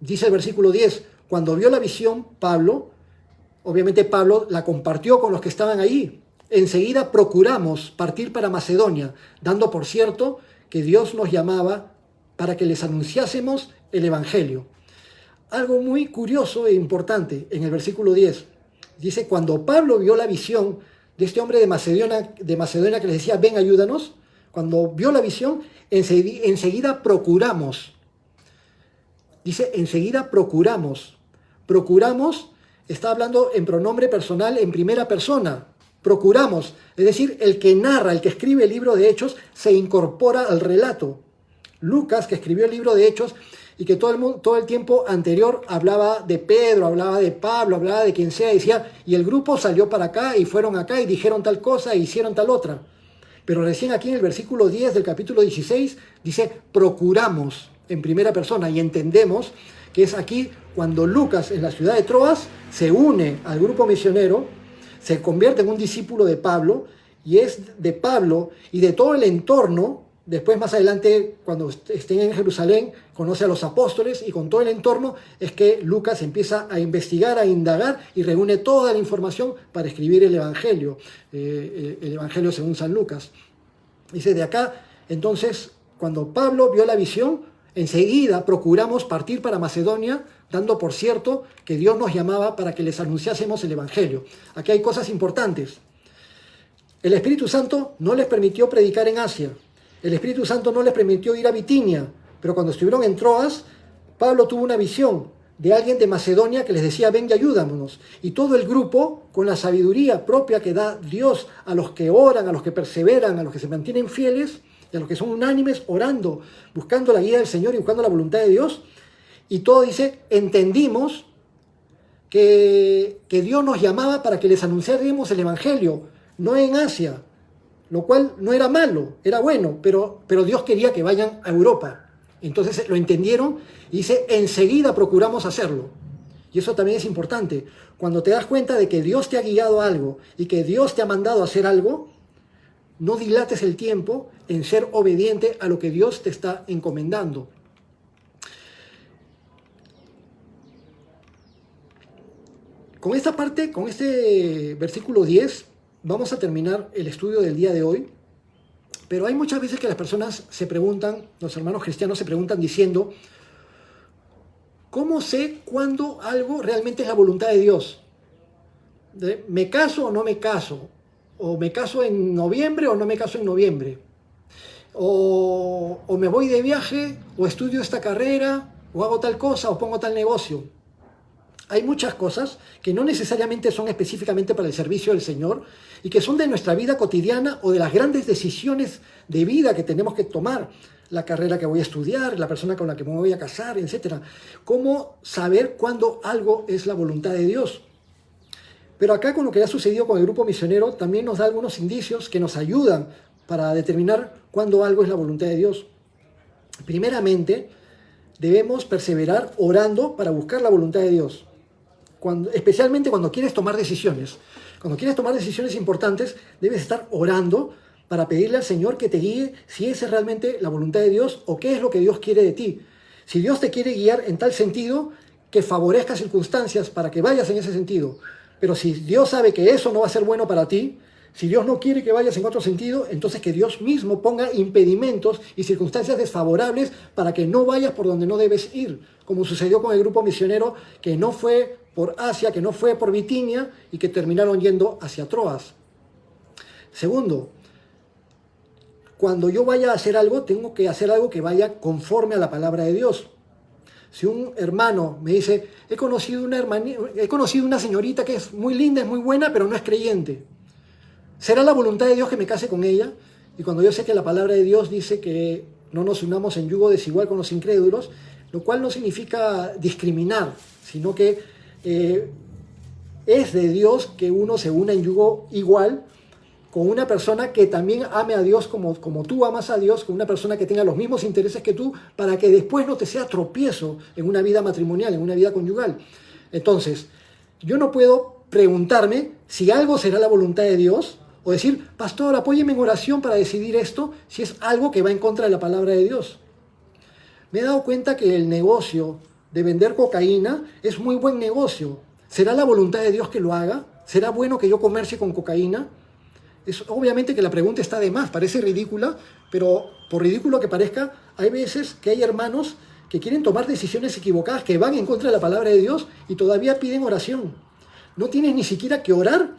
Dice el versículo 10, cuando vio la visión, obviamente Pablo la compartió con los que estaban ahí. Enseguida procuramos partir para Macedonia, dando por cierto que Dios nos llamaba para que les anunciásemos el Evangelio. Algo muy curioso e importante en el versículo 10. Dice, cuando Pablo vio la visión de este hombre de Macedonia que les decía, ven, ayúdanos, cuando vio la visión, enseguida procuramos. Dice, enseguida procuramos. Procuramos, está hablando en pronombre personal en primera persona. Procuramos, es decir, el que narra, el que escribe el libro de Hechos, se incorpora al relato. Lucas, que escribió el libro de Hechos y que todo el tiempo anterior hablaba de Pedro, hablaba de Pablo, hablaba de quien sea, decía, y el grupo salió para acá y fueron acá y dijeron tal cosa e hicieron tal otra. Pero recién aquí en el versículo 10 del capítulo 16 dice, procuramos en primera persona y entendemos que es aquí cuando Lucas en la ciudad de Troas se une al grupo misionero, se convierte en un discípulo de Pablo y es de Pablo y de todo el entorno. Después, más adelante, cuando estén en Jerusalén, conoce a los apóstoles y con todo el entorno es que Lucas empieza a investigar, a indagar y reúne toda la información para escribir el Evangelio según San Lucas. Dice, de acá, entonces, cuando Pablo vio la visión, enseguida procuramos partir para Macedonia, dando por cierto que Dios nos llamaba para que les anunciásemos el Evangelio. Aquí hay cosas importantes. El Espíritu Santo no les permitió predicar en Asia. El Espíritu Santo no les permitió ir a Bitinia, pero cuando estuvieron en Troas, Pablo tuvo una visión de alguien de Macedonia que les decía, ven y ayúdanos. Y todo el grupo, con la sabiduría propia que da Dios a los que oran, a los que perseveran, a los que se mantienen fieles, y a los que son unánimes orando, buscando la guía del Señor y buscando la voluntad de Dios, y todo dice, entendimos que Dios nos llamaba para que les anunciáramos el Evangelio, no en Asia, lo cual no era malo, era bueno, pero Dios quería que vayan a Europa. Entonces lo entendieron y dice, enseguida procuramos hacerlo. Y eso también es importante. Cuando te das cuenta de que Dios te ha guiado a algo y que Dios te ha mandado a hacer algo, no dilates el tiempo en ser obediente a lo que Dios te está encomendando. Con esta parte, con este versículo 10, vamos a terminar el estudio del día de hoy. Pero hay muchas veces que las personas se preguntan, los hermanos cristianos se preguntan diciendo, ¿cómo sé cuándo algo realmente es la voluntad de Dios? ¿Me caso o no me caso? ¿O me caso en noviembre o no me caso en noviembre? ¿O me voy de viaje? ¿O estudio esta carrera? ¿O hago tal cosa? ¿O pongo tal negocio? Hay muchas cosas que no necesariamente son específicamente para el servicio del Señor y que son de nuestra vida cotidiana o de las grandes decisiones de vida que tenemos que tomar. La carrera que voy a estudiar, la persona con la que me voy a casar, etc. ¿Cómo saber cuándo algo es la voluntad de Dios? Pero acá con lo que ha sucedido con el grupo misionero también nos da algunos indicios que nos ayudan para determinar cuándo algo es la voluntad de Dios. Primeramente, debemos perseverar orando para buscar la voluntad de Dios. Especialmente cuando quieres tomar decisiones. Cuando quieres tomar decisiones importantes, debes estar orando para pedirle al Señor que te guíe si esa es realmente la voluntad de Dios o qué es lo que Dios quiere de ti. Si Dios te quiere guiar en tal sentido, que favorezca circunstancias para que vayas en ese sentido. Pero si Dios sabe que eso no va a ser bueno para ti, si Dios no quiere que vayas en otro sentido, entonces que Dios mismo ponga impedimentos y circunstancias desfavorables para que no vayas por donde no debes ir, como sucedió con el grupo misionero que no fue por Asia, que no fue por Bitinia y que terminaron yendo hacia Troas. Segundo, cuando yo vaya a hacer algo, tengo que hacer algo que vaya conforme a la palabra de Dios. Si un hermano me dice, he conocido una señorita que es muy linda, es muy buena, pero no es creyente, ¿será la voluntad de Dios que me case con ella? Y cuando yo sé que la palabra de Dios dice que no nos unamos en yugo desigual con los incrédulos, lo cual no significa discriminar, sino que es de Dios que uno se una en yugo igual con una persona que también ame a Dios como tú amas a Dios, con una persona que tenga los mismos intereses que tú, para que después no te sea tropiezo en una vida matrimonial, en una vida conyugal. Entonces, yo no puedo preguntarme si algo será la voluntad de Dios, o decir, pastor, apóyeme en oración para decidir esto, si es algo que va en contra de la palabra de Dios. Me he dado cuenta que el negocio de vender cocaína es muy buen negocio. ¿Será la voluntad de Dios que lo haga? ¿Será bueno que yo comercie con cocaína? Obviamente que la pregunta está de más, parece ridícula, pero por ridículo que parezca, hay veces que hay hermanos que quieren tomar decisiones equivocadas, que van en contra de la palabra de Dios y todavía piden oración. No tienes ni siquiera que orar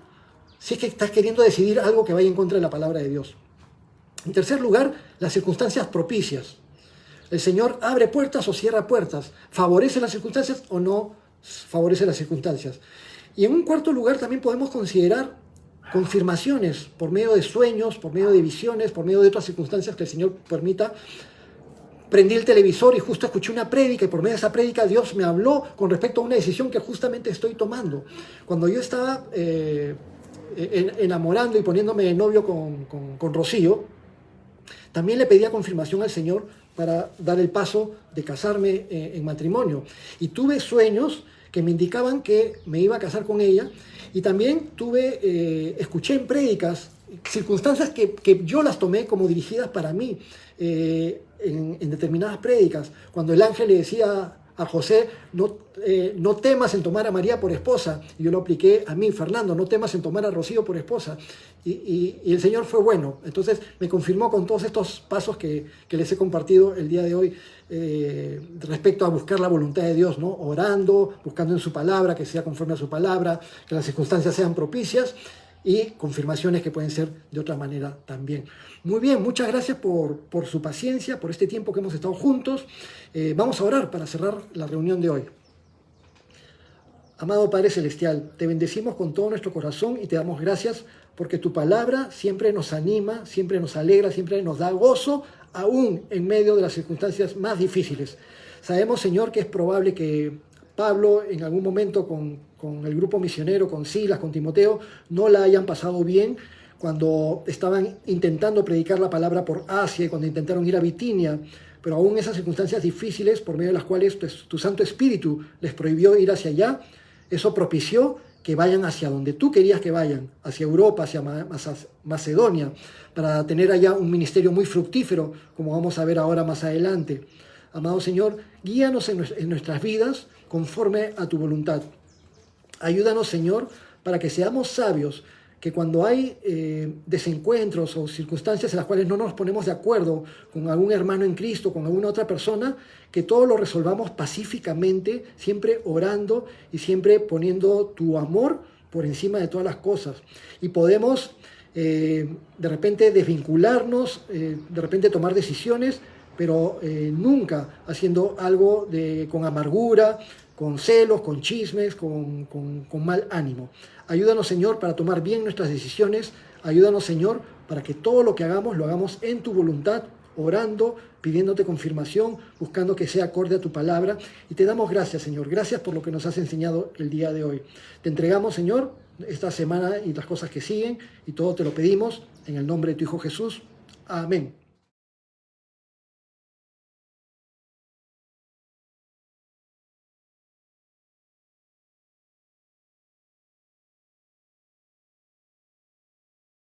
si es que estás queriendo decidir algo que vaya en contra de la palabra de Dios. En tercer lugar, las circunstancias propicias. El Señor abre puertas o cierra puertas, favorece las circunstancias o no favorece las circunstancias. Y en un cuarto lugar también podemos considerar confirmaciones por medio de sueños, por medio de visiones, por medio de otras circunstancias que el Señor permita. Prendí el televisor y justo escuché una prédica y por medio de esa prédica Dios me habló con respecto a una decisión que justamente estoy tomando. Cuando yo estaba enamorando y poniéndome de novio con Rocío, también le pedía confirmación al Señor para dar el paso de casarme en matrimonio. Y tuve sueños que me indicaban que me iba a casar con ella. Y también escuché en prédicas circunstancias que yo las tomé como dirigidas para mí en determinadas prédicas. Cuando el ángel le decía a José, no temas en tomar a María por esposa. Y yo lo apliqué a mí, Fernando, no temas en tomar a Rocío por esposa. Y el Señor fue bueno. Entonces me confirmó con todos estos pasos que les he compartido el día de hoy respecto a buscar la voluntad de Dios, ¿no? Orando, buscando en su palabra, que sea conforme a su palabra, que las circunstancias sean propicias y confirmaciones que pueden ser de otra manera también. Muy bien, muchas gracias por su paciencia, por este tiempo que hemos estado juntos. Vamos a orar para cerrar la reunión de hoy. Amado Padre Celestial, te bendecimos con todo nuestro corazón y te damos gracias porque tu palabra siempre nos anima, siempre nos alegra, siempre nos da gozo, aún en medio de las circunstancias más difíciles. Sabemos, Señor, que es probable que Pablo en algún momento con el grupo misionero, con Silas, con Timoteo, no la hayan pasado bien cuando estaban intentando predicar la palabra por Asia y cuando intentaron ir a Bitinia, pero aún esas circunstancias difíciles por medio de las cuales tu Santo Espíritu les prohibió ir hacia allá, eso propició que vayan hacia donde tú querías que vayan, hacia Europa, hacia Macedonia, para tener allá un ministerio muy fructífero, como vamos a ver ahora más adelante. Amado Señor, guíanos en nuestras vidas conforme a tu voluntad. Ayúdanos, Señor, para que seamos sabios, que cuando hay desencuentros o circunstancias en las cuales no nos ponemos de acuerdo con algún hermano en Cristo, con alguna otra persona, que todo lo resolvamos pacíficamente, siempre orando y siempre poniendo tu amor por encima de todas las cosas. Y podemos de repente desvincularnos, de repente tomar decisiones, pero nunca haciendo algo con amargura, con celos, con chismes, con mal ánimo. Ayúdanos, Señor, para tomar bien nuestras decisiones. Ayúdanos, Señor, para que todo lo que hagamos, lo hagamos en tu voluntad, orando, pidiéndote confirmación, buscando que sea acorde a tu palabra. Y te damos gracias, Señor. Gracias por lo que nos has enseñado el día de hoy. Te entregamos, Señor, esta semana y las cosas que siguen, y todo te lo pedimos en el nombre de tu Hijo Jesús. Amén.